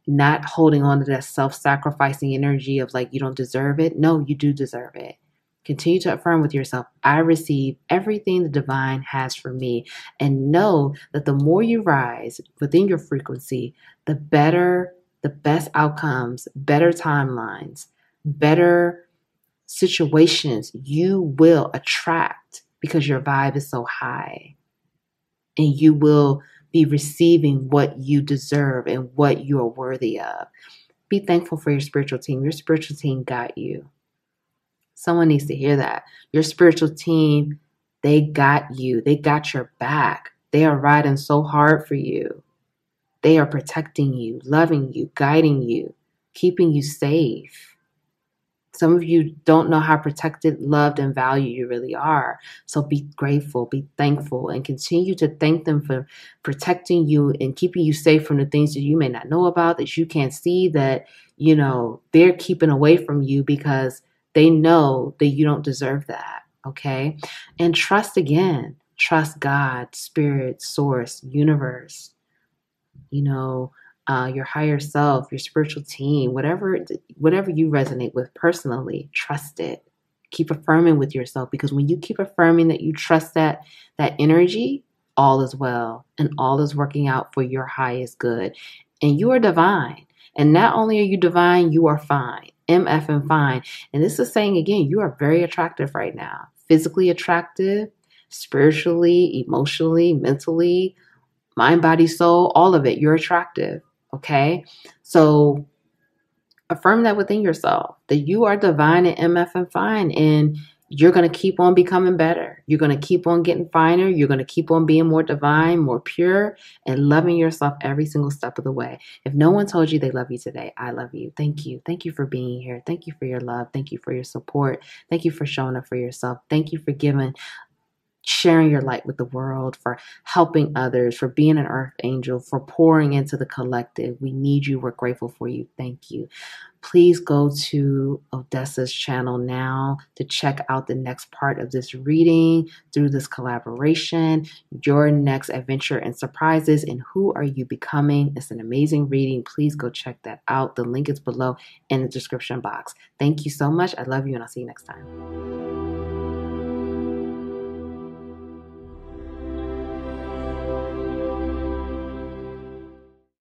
not holding on to that self-sacrificing energy of like you don't deserve it. No, you do deserve it. Continue to affirm with yourself, I receive everything the divine has for me. And know that the more you rise within your frequency, the better, the best outcomes, better timelines, better situations you will attract because your vibe is so high. And you will be receiving what you deserve and what you are worthy of. Be thankful for your spiritual team. Your spiritual team got you. Someone needs to hear that. Your spiritual team, they got you. They got your back. They are riding so hard for you. They are protecting you, loving you, guiding you, keeping you safe. Some of you don't know how protected, loved, and valued you really are. So be grateful, be thankful, and continue to thank them for protecting you and keeping you safe from the things that you may not know about, that you can't see, that, you know, they're keeping away from you because they know that you don't deserve that, okay? And trust again. Trust God, spirit, source, universe, you know, your higher self, your spiritual team, whatever you resonate with personally, trust it. Keep affirming with yourself, because when you keep affirming that you trust that energy, all is well and all is working out for your highest good. And you are divine. And not only are you divine, you are fine. MF and fine. And this is saying again, you are very attractive right now. Physically attractive, spiritually, emotionally, mentally, mind, body, soul, all of it. You're attractive. Okay. So affirm that within yourself, that you are divine and MF and fine, and you're going to keep on becoming better. You're going to keep on getting finer. You're going to keep on being more divine, more pure, and loving yourself every single step of the way. If no one told you they love you today, I love you. Thank you. Thank you for being here. Thank you for your love. Thank you for your support. Thank you for showing up for yourself. Thank you for giving sharing your light with the world, for helping others, for being an earth angel, for pouring into the collective. We need you. We're grateful for you. Thank you. Please go to Odessa's channel now to check out the next part of this reading through this collaboration, your next adventure and surprises, and who are you becoming? It's an amazing reading. Please go check that out. The link is below in the description box. Thank you so much. I love you, and I'll see you next time.